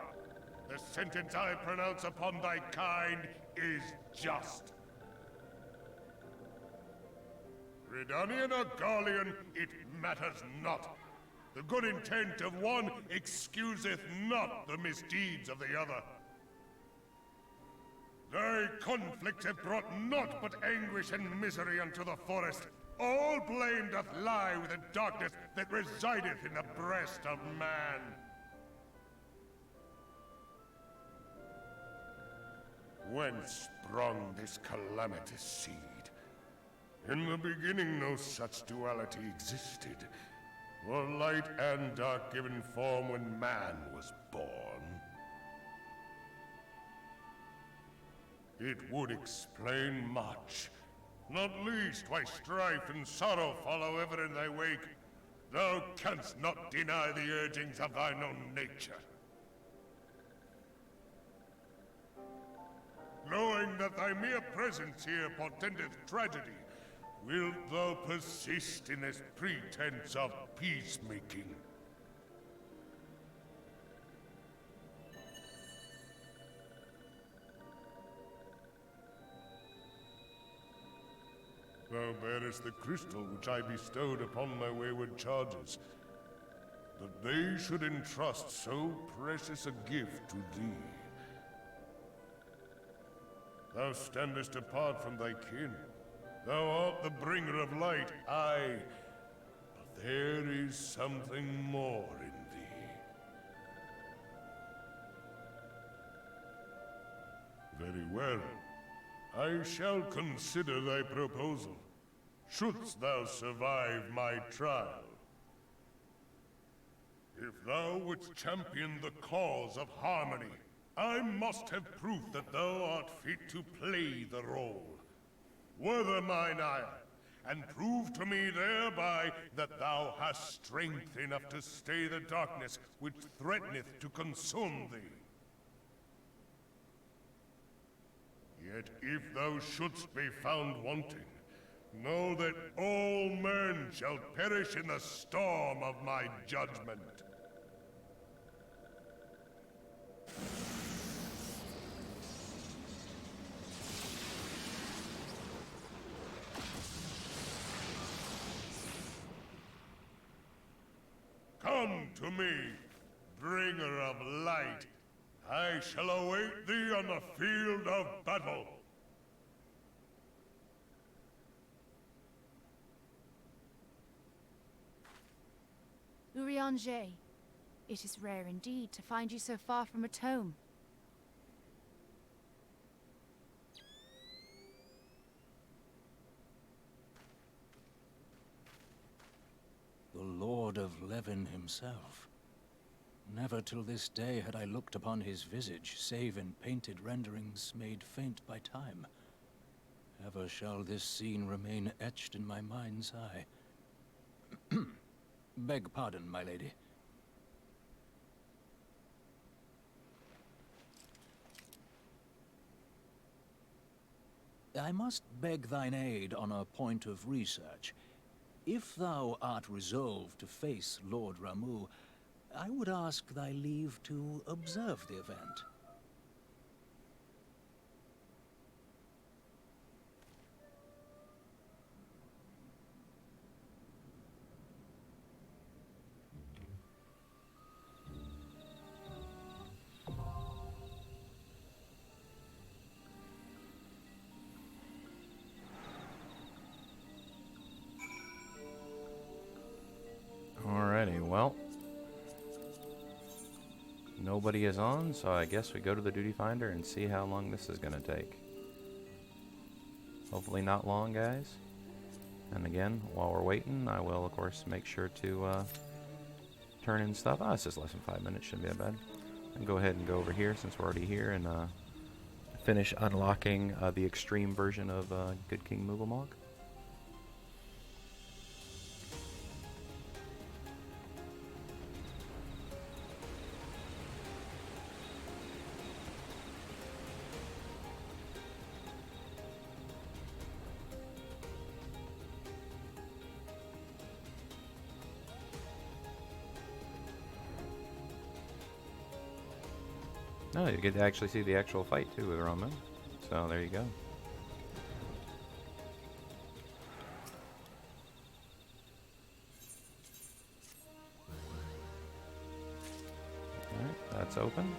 The sentence I pronounce upon thy kind is just. Gridanian or Garlean, it matters not. The good intent of one excuseth not the misdeeds of the other. Thy conflict hath brought naught but anguish and misery unto the forest. All blame doth lie with the darkness that resideth in the breast of man. Whence sprung this calamitous seed? In the beginning no such duality existed, for light and dark given form when man was born. It would explain much, not least why strife and sorrow follow ever in thy wake. Thou canst not deny the urgings of thine own nature. Knowing that thy mere presence here portendeth tragedy, wilt thou persist in this pretense of peacemaking? Thou bearest the crystal which I bestowed upon my wayward charges, that they should entrust so precious a gift to thee. Thou standest apart from thy kin. Thou art the bringer of light, aye, but there is something more in thee. Very well. I shall consider thy proposal, shouldst thou survive my trial. If thou wouldst champion the cause of harmony, I must have proof that thou art fit to play the role. Wither mine ire, and prove to me thereby that thou hast strength enough to stay the darkness which threateneth to consume thee. Yet if thou shouldst be found wanting, know that all men shall perish in the storm of my judgment. Come to me, bringer of light. I shall await thee on the field of battle. Urianger, it is rare indeed to find you so far from a tome. The Lord of Levin himself. Never till this day had I looked upon his visage, save in painted renderings made faint by time. Ever shall this scene remain etched in my mind's eye. Beg pardon, my lady. I must beg thine aid on a point of research. If thou art resolved to face Lord Ramuh, I would ask thy leave to observe the event. Alrighty, well. Nobody is on, so I guess we go to the duty finder and see how long this is going to take. Hopefully not long, guys. And again, while we're waiting, I will, of course, make sure to turn in stuff. It's just less than 5 minutes, shouldn't be that bad. And go ahead and go over here, since we're already here, and finish unlocking the extreme version of Good King Mubalmog. No, you get to actually see the actual fight too with Ramuh. So there you go. Alright, that's open.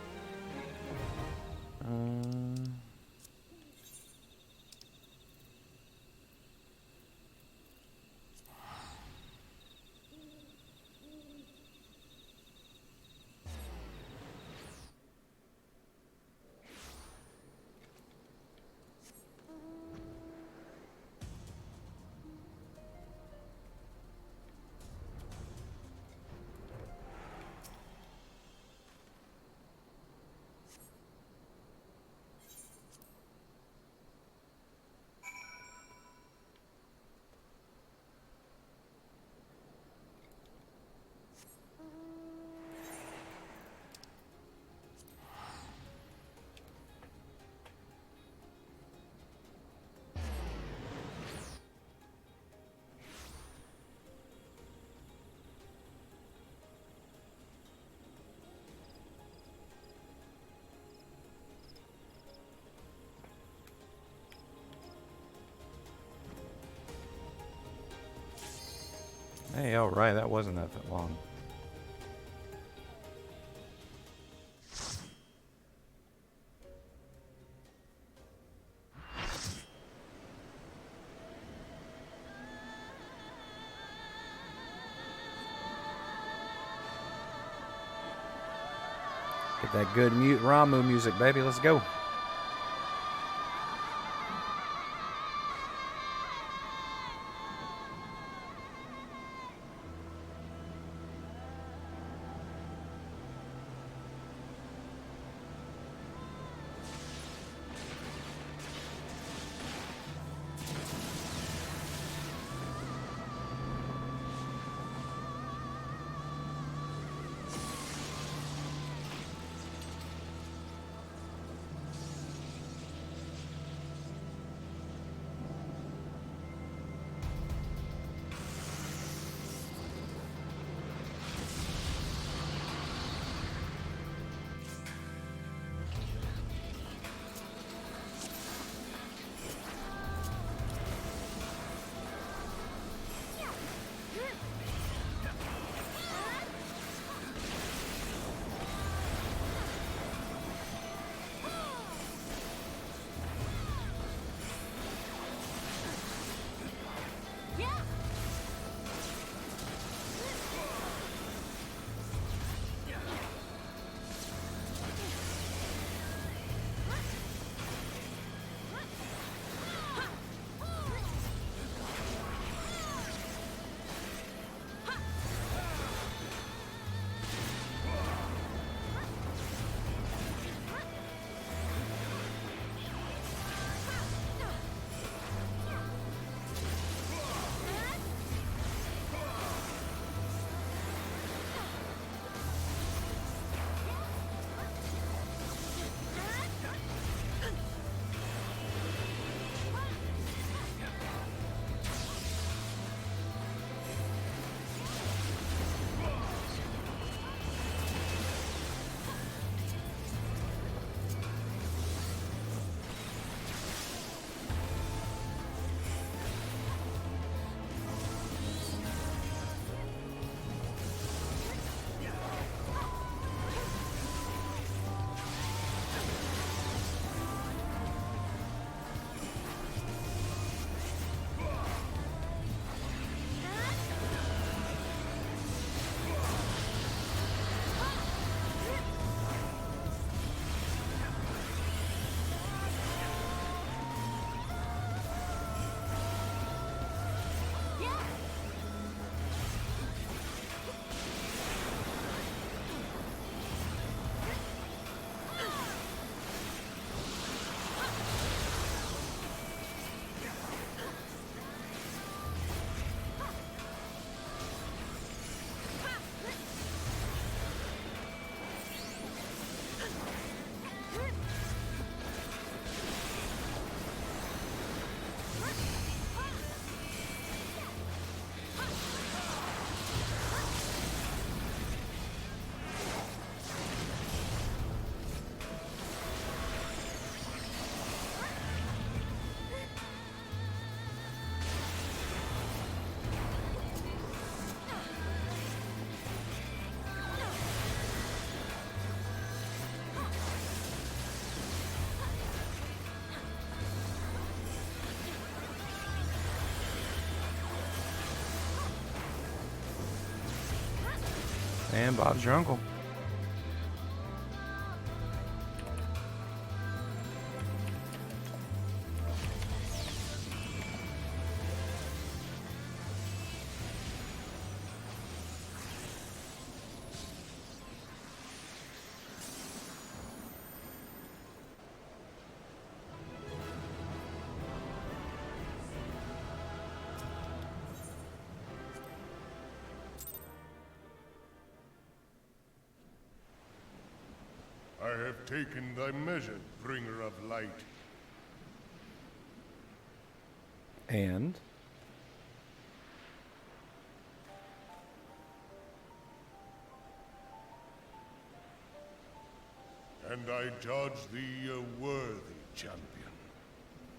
Hey, alright, that wasn't that long. Get that good Ramuh music, baby. Let's go. And Bob's your uncle. I have taken thy measure, bringer of light. And And I judge thee a worthy champion.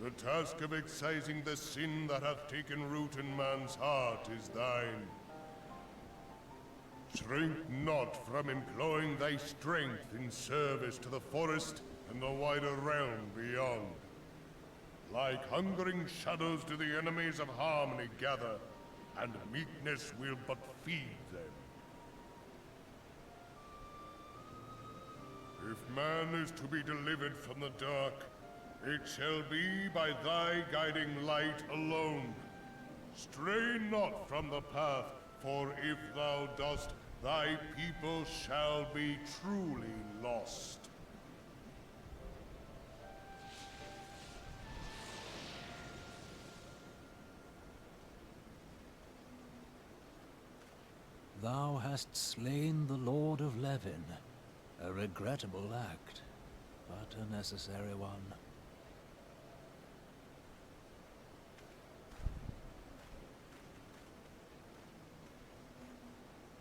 The task of excising the sin that hath taken root in man's heart is thine. Shrink not from employing thy strength in service to the forest and the wider realm beyond. Like hungering shadows do the enemies of harmony gather, and meekness will but feed them. If man is to be delivered from the dark, it shall be by thy guiding light alone. Stray not from the path, for if thou dost, thy people shall be truly lost. Thou hast slain the Lord of Levin. A regrettable act, but a necessary one.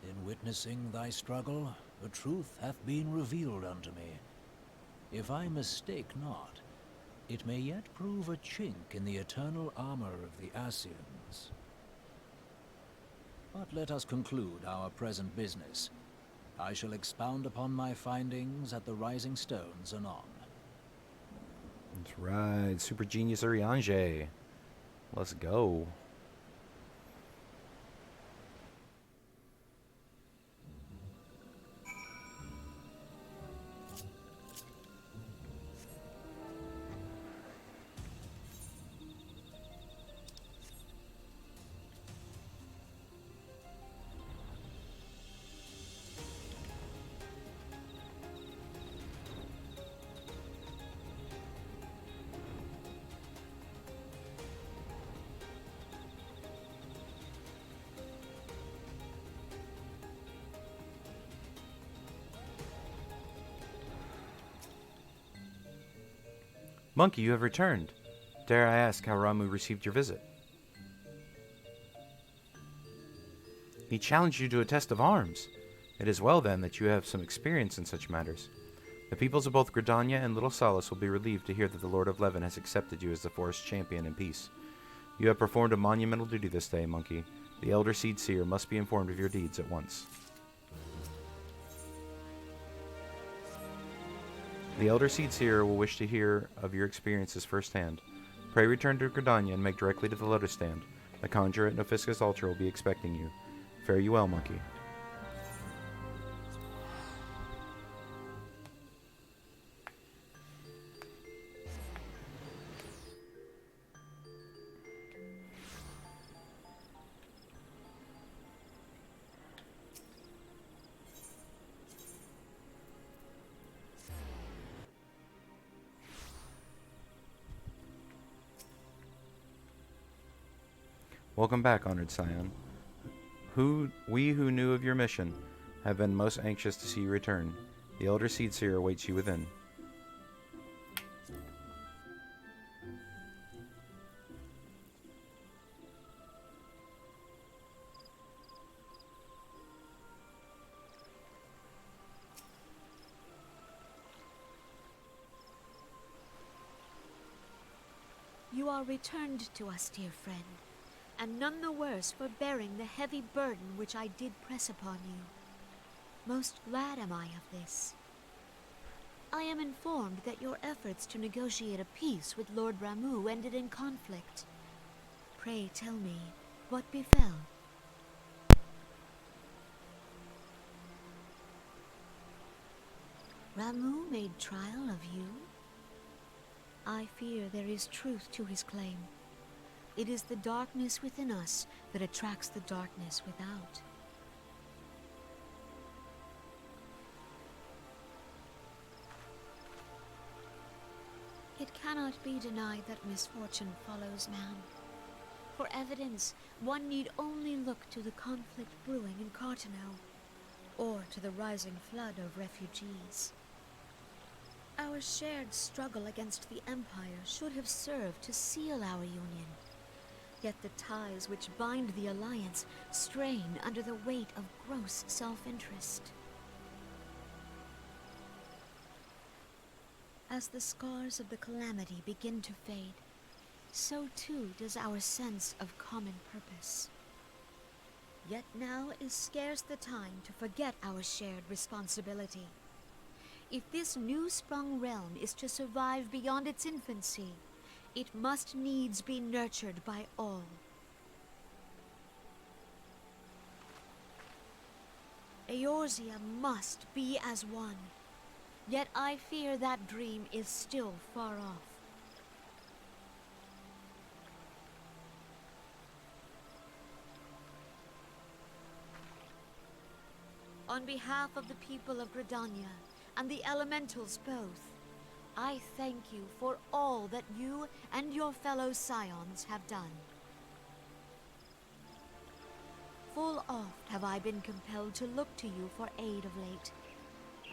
In witnessing thy struggle, a truth hath been revealed unto me. If I mistake not, it may yet prove a chink in the eternal armor of the Assyrians. But let us conclude our present business. I shall expound upon my findings at the Rising Stones anon. that's right, Super Genius Urianger. Let's go. Monkey, you have returned. Dare I ask how Ramuh received your visit? He challenged you to a test of arms. It is well, then, that you have some experience in such matters. The peoples of both Gridania and Little Solace will be relieved to hear that the Lord of Levin has accepted you as the forest champion in peace. You have performed a monumental duty this day, Monkey. The Elder Seed Seer must be informed of your deeds at once. The Elder Seed Seer will wish to hear of your experiences firsthand. Pray return to Gridania and make directly to the Lotus Stand. The conjurer at Nofisca's altar will be expecting you. Fare you well, Monkey. Welcome back, honored scion. We who knew of your mission have been most anxious to see you return. The Elder Seed Seer awaits you within. You are returned to us, dear friend, and none the worse for bearing the heavy burden which I did press upon you. Most glad am I of this. I am informed that your efforts to negotiate a peace with Lord Ramuh ended in conflict. Pray tell me, what befell? Ramuh made trial of you? I fear there is truth to his claim. It is the darkness within us that attracts the darkness without. It cannot be denied that misfortune follows man. For evidence, one need only look to the conflict brewing in Cartano, or to the rising flood of refugees. Our shared struggle against the Empire should have served to seal our union. Yet the ties which bind the Alliance strain under the weight of gross self-interest. As the scars of the calamity begin to fade, so too does our sense of common purpose. Yet now is scarce the time to forget our shared responsibility. If this new-sprung realm is to survive beyond its infancy, it must needs be nurtured by all. Eorzea must be as one. Yet I fear that dream is still far off. On behalf of the people of Gridania and the elementals both, I thank you for all that you and your fellow scions have done. Full oft have I been compelled to look to you for aid of late,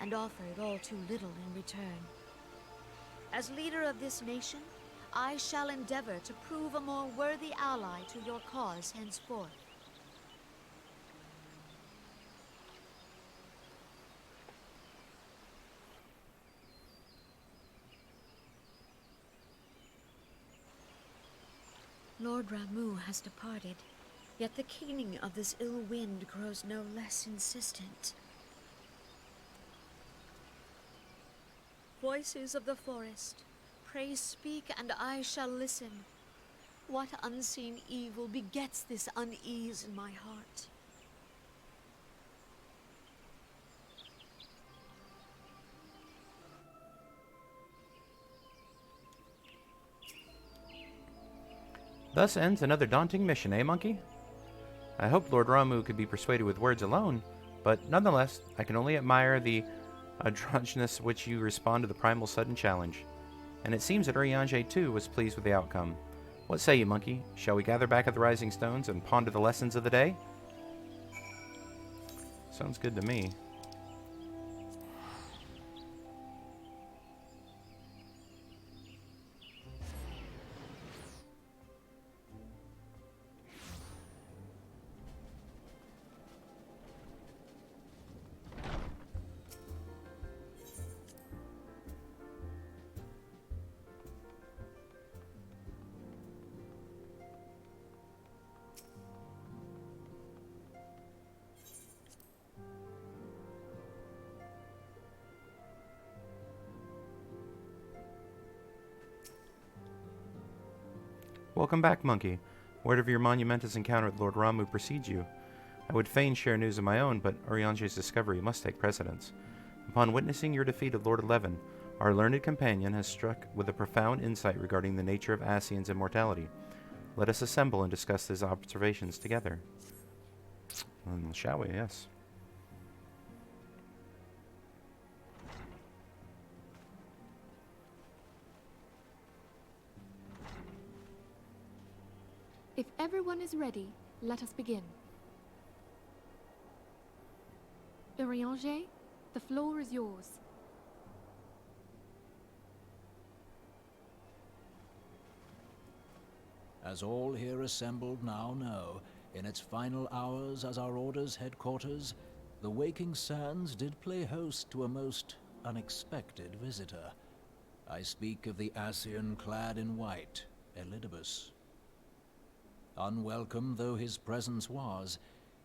and offered all too little in return. As leader of this nation, I shall endeavor to prove a more worthy ally to your cause henceforth. Lord Ramuh has departed, yet the keening of this ill wind grows no less insistent. Voices of the forest, pray speak and I shall listen. What unseen evil begets this unease in my heart? Thus ends another daunting mission, eh, Monkey? I hope Lord Ramuh could be persuaded with words alone, but nonetheless, I can only admire the androgynous which you respond to the primal sudden challenge. And it seems that Urianger too was pleased with the outcome. What say you, Monkey? Shall we gather back at the Rising Stones and ponder the lessons of the day? Sounds good to me. Welcome back, Monkey. Word of your monumentous encounter with Lord Ramuh precedes you. I would fain share news of my own, but Urianger's discovery must take precedence. Upon witnessing your defeat of Lord Levin, our learned companion has struck with a profound insight regarding the nature of Ascian's immortality. Let us assemble and discuss his observations together. Shall we? Yes. If everyone is ready, let us begin. Urianger, the floor is yours. As all here assembled now know, in its final hours as our Order's headquarters, the waking sands did play host to a most unexpected visitor. I speak of the Ascian clad in white, Elidibus. Unwelcome though his presence was,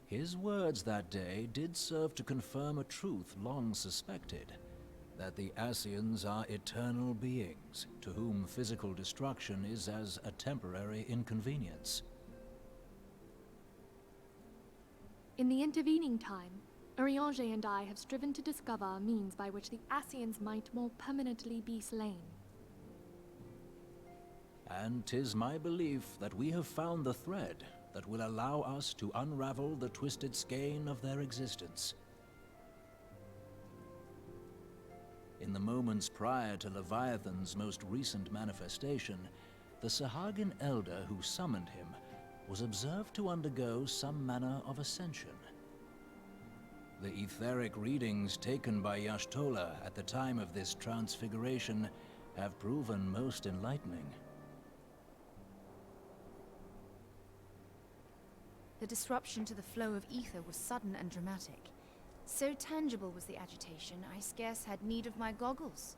his words that day did serve to confirm a truth long suspected, that the Ascians are eternal beings, to whom physical destruction is as a temporary inconvenience. In the intervening time, Urianger and I have striven to discover a means by which the Ascians might more permanently be slain. And 'tis my belief that we have found the thread that will allow us to unravel the twisted skein of their existence. In the moments prior to Leviathan's most recent manifestation, the Sahagin elder who summoned him was observed to undergo some manner of ascension. The etheric readings taken by Y'shtola at the time of this transfiguration have proven most enlightening. The disruption to the flow of ether was sudden and dramatic. So tangible was the agitation, I scarce had need of my goggles.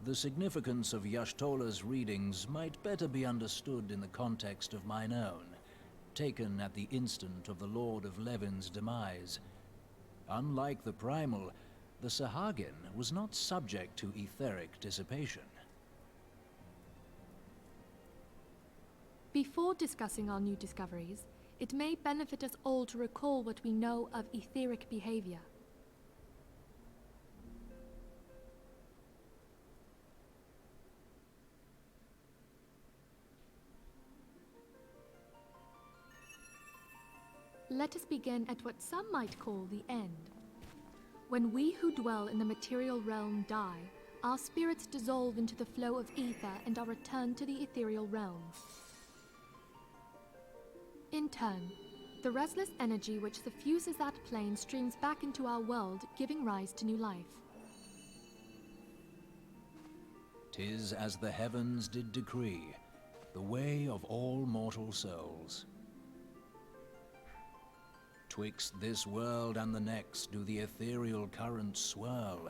The significance of Y'shtola's readings might better be understood in the context of mine own, taken at the instant of the Lord of Levin's demise. Unlike the primal, the Sahagin was not subject to etheric dissipation. Before discussing our new discoveries, it may benefit us all to recall what we know of etheric behavior. Let us begin at what some might call the end. When we who dwell in the material realm die, our spirits dissolve into the flow of ether and are returned to the ethereal realm. In turn, the restless energy which suffuses that plane streams back into our world, giving rise to new life. 'Tis as the heavens did decree, the way of all mortal souls. Twixt this world and the next do the ethereal currents swirl,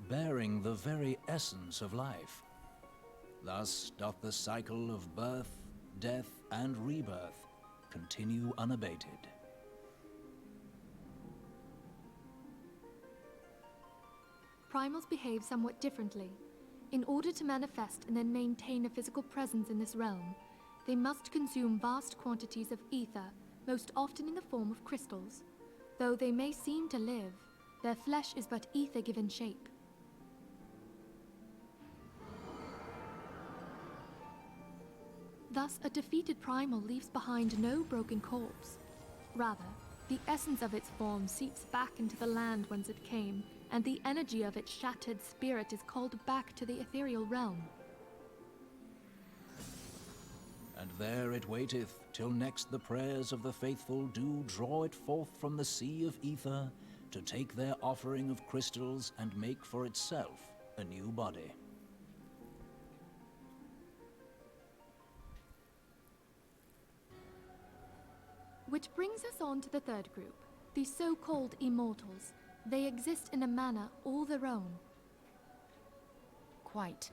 bearing the very essence of life. Thus doth the cycle of birth, death, and rebirth continue unabated. Primals behave somewhat differently. In order to manifest and then maintain a physical presence in this realm, they must consume vast quantities of ether, most often in the form of crystals. Though they may seem to live, their flesh is but ether given shape. Thus, a defeated primal leaves behind no broken corpse. Rather, the essence of its form seeps back into the land whence it came, and the energy of its shattered spirit is called back to the ethereal realm. And there it waiteth, till next the prayers of the faithful do draw it forth from the sea of ether, to take their offering of crystals and make for itself a new body. Which brings us on to the third group, the so-called immortals. They exist in a manner all their own. Quite.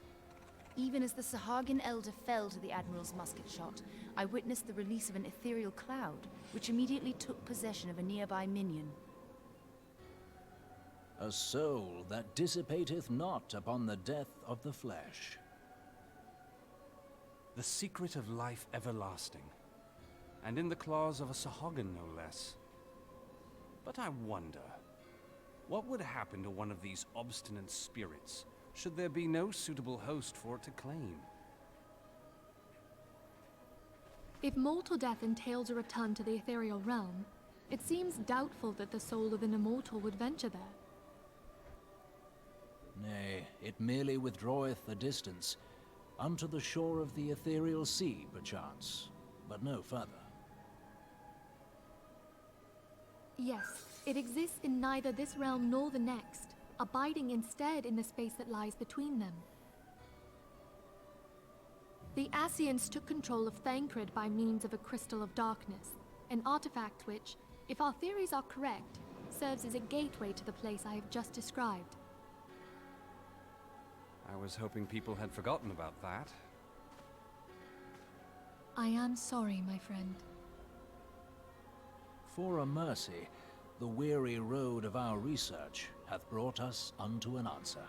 Even as the Sahagin elder fell to the Admiral's musket shot, I witnessed the release of an ethereal cloud, which immediately took possession of a nearby minion. A soul that dissipateth not upon the death of the flesh. The secret of life everlasting, and in the claws of a Sahagin no less. But I wonder, what would happen to one of these obstinate spirits should there be no suitable host for it to claim? If mortal death entails a return to the ethereal realm, it seems doubtful that the soul of an immortal would venture there. Nay, it merely withdraweth a distance, unto the shore of the ethereal sea, perchance, but no further. Yes, it exists in neither this realm nor the next, abiding instead in the space that lies between them. The Ascians took control of Thancred by means of a crystal of darkness, an artifact which, if our theories are correct, serves as a gateway to the place I have just described. I was hoping people had forgotten about that. I am sorry, my friend. For a mercy, the weary road of our research hath brought us unto an answer.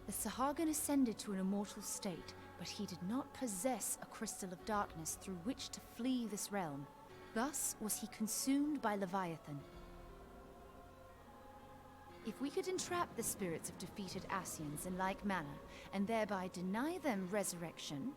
The Sahagin ascended to an immortal state, but he did not possess a crystal of darkness through which to flee this realm. Thus was he consumed by Leviathan. If we could entrap the spirits of defeated Ascians in like manner, and thereby deny them resurrection...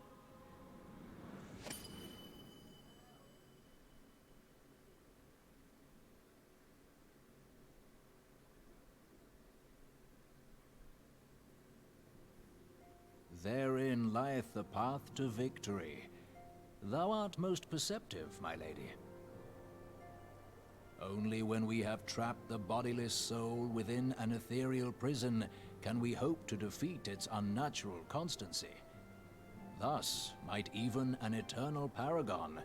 Therein lieth the path to victory. Thou art most perceptive, my lady. Only when we have trapped the bodiless soul within an ethereal prison can we hope to defeat its unnatural constancy. Thus might even an eternal paragon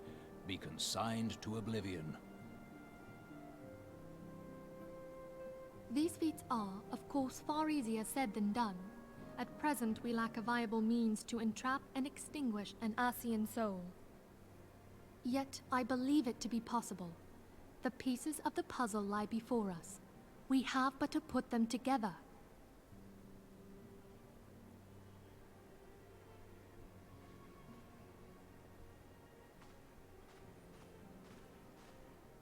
be consigned to oblivion. These feats are, of course, far easier said than done. At present, we lack a viable means to entrap and extinguish an Ascian soul. Yet, I believe it to be possible. The pieces of the puzzle lie before us. We have but to put them together.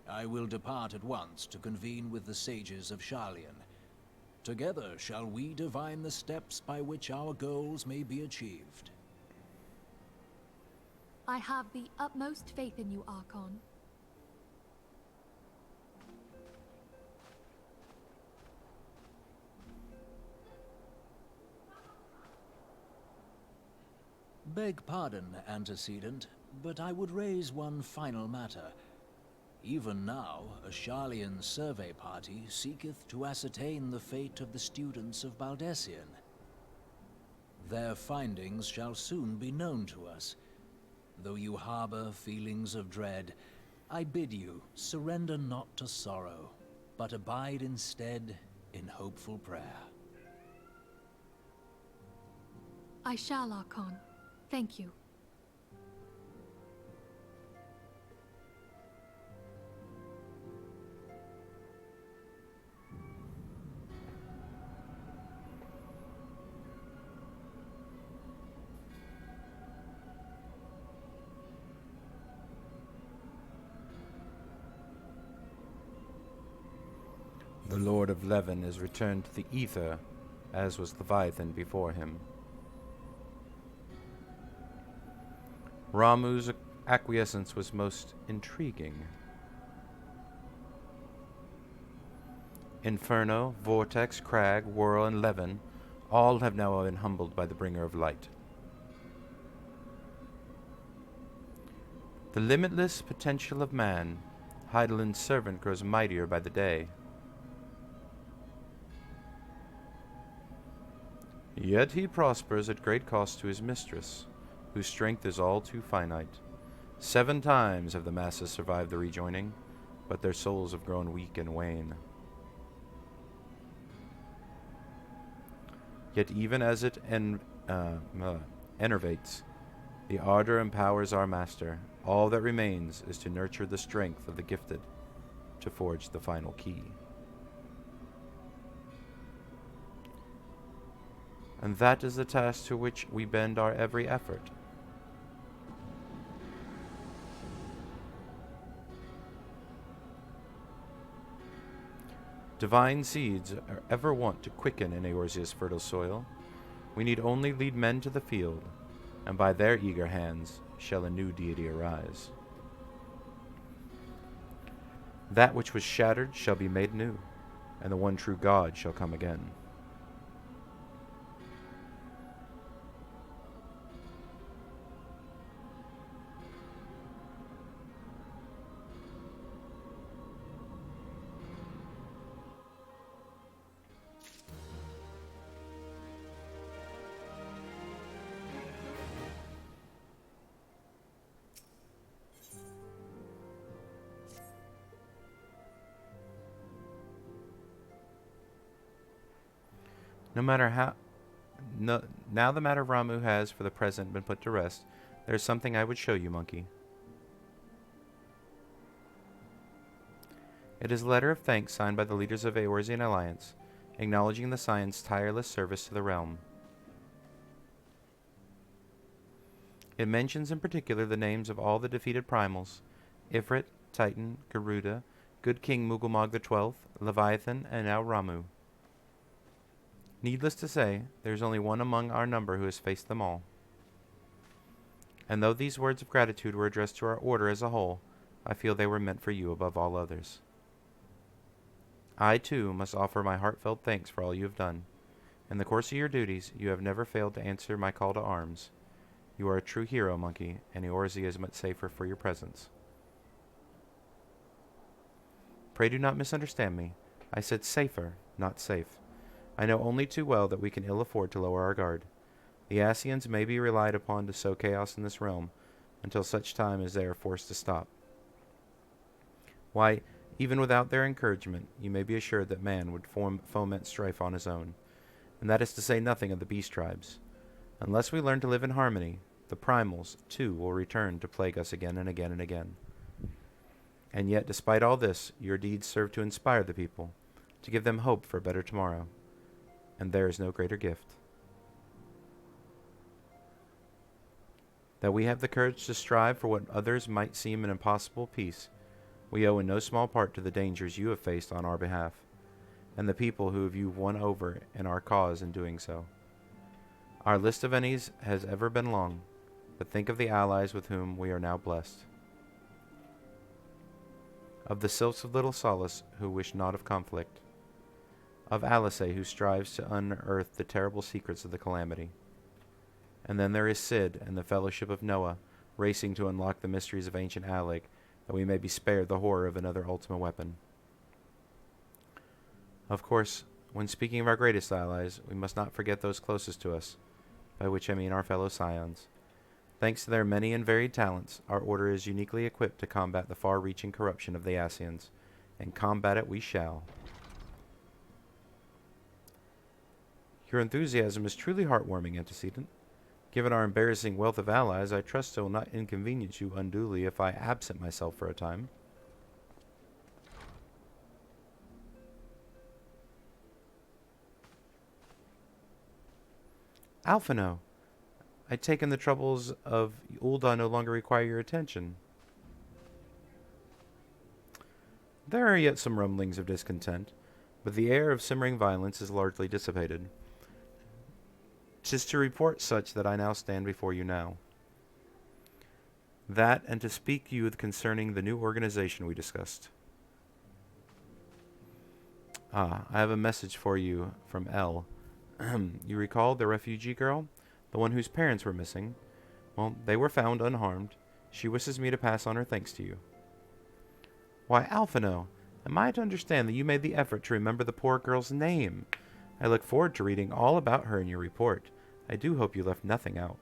I will depart at once to convene with the sages of Sharlayan. Together shall we divine the steps by which our goals may be achieved. I have the utmost faith in you, Archon. Beg pardon, antecedent, but I would raise one final matter. Even now, a Sharlayan survey party seeketh to ascertain the fate of the students of Baldessian. Their findings shall soon be known to us. Though you harbor feelings of dread, I bid you surrender not to sorrow, but abide instead in hopeful prayer. I shall, Archon. Thank you. The Lord of Levin is returned to the ether, as was Leviathan before him. Ramuh's acquiescence was most intriguing. Inferno, Vortex, Crag, Whirl, and Levin all have now been humbled by the Bringer of Light. The limitless potential of man, Heidelin's servant, grows mightier by the day. Yet he prospers at great cost to his mistress, whose strength is all too finite. 7 times have the masses survived the rejoining, but their souls have grown weak and wane. Yet even as it enervates, the ardor empowers our master. All that remains is to nurture the strength of the gifted, to forge the final key. And that is the task to which we bend our every effort. Divine seeds are ever wont to quicken in Eorzea's fertile soil. We need only lead men to the field, and by their eager hands shall a new deity arise. That which was shattered shall be made new, and the one true God shall come again. Now the matter of Ramuh has, for the present, been put to rest, there is something I would show you, monkey. It is a letter of thanks signed by the leaders of Eorzean Alliance, acknowledging the Scion's tireless service to the realm. It mentions in particular the names of all the defeated primals, Ifrit, Titan, Garuda, good King Mughal XII, Leviathan, and now Ramuh. Needless to say, there is only one among our number who has faced them all. And though these words of gratitude were addressed to our order as a whole, I feel they were meant for you above all others. I, too, must offer my heartfelt thanks for all you have done. In the course of your duties, you have never failed to answer my call to arms. You are a true hero, Monkey, and Eorzea is much safer for your presence. Pray do not misunderstand me. I said safer, not safe. I know only too well that we can ill afford to lower our guard. The Ascians may be relied upon to sow chaos in this realm, until such time as they are forced to stop. Why, even without their encouragement, you may be assured that man would foment strife on his own, and that is to say nothing of the beast tribes. Unless we learn to live in harmony, the primals, too, will return to plague us again and again and again. And yet, despite all this, your deeds serve to inspire the people, to give them hope for a better tomorrow. And there is no greater gift. That we have the courage to strive for what others might seem an impossible peace, we owe in no small part to the dangers you have faced on our behalf, and the people who you've won over in our cause in doing so. Our list of enemies has ever been long, but think of the allies with whom we are now blessed. Of the Sylphs of Little Solace, who wish not of conflict. Of Alice, who strives to unearth the terrible secrets of the calamity. And then there is Sid and the Fellowship of Noah, racing to unlock the mysteries of ancient Alig, that we may be spared the horror of another ultimate weapon. Of course, when speaking of our greatest allies, we must not forget those closest to us, by which I mean our fellow Scions. Thanks to their many and varied talents, our order is uniquely equipped to combat the far-reaching corruption of the Ascians, and combat it we shall. Your enthusiasm is truly heartwarming, Antecedent. Given our embarrassing wealth of allies, I trust I will not inconvenience you unduly if I absent myself for a time. Alphino, I take in the troubles of Ul'dah no longer require your attention. There are yet some rumblings of discontent, but the air of simmering violence is largely dissipated. 'Tis to report such that I now stand before you now. That, and to speak to you concerning the new organization we discussed. I have a message for you from Elle. You recall the refugee girl? The one whose parents were missing? Well, they were found unharmed. She wishes me to pass on her thanks to you. Why, Alphino, am I to understand that you made the effort to remember the poor girl's name? I look forward to reading all about her in your report. I do hope you left nothing out.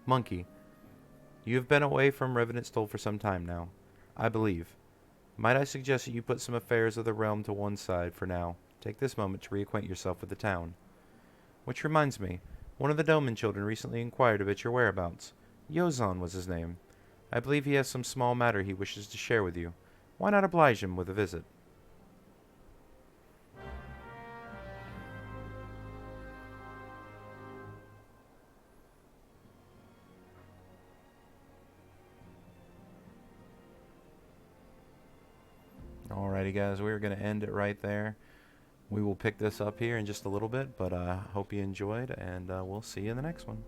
Monkey, you have been away from Revenant Stole for some time now, I believe. Might I suggest that you put some affairs of the realm to one side for now? Take this moment to reacquaint yourself with the town. Which reminds me, one of the Doman children recently inquired about your whereabouts. Yozon was his name. I believe he has some small matter he wishes to share with you. Why not oblige him with a visit? Alrighty guys, we're going to end it right there. We will pick this up here in just a little bit, but I hope you enjoyed, and we'll see you in the next one.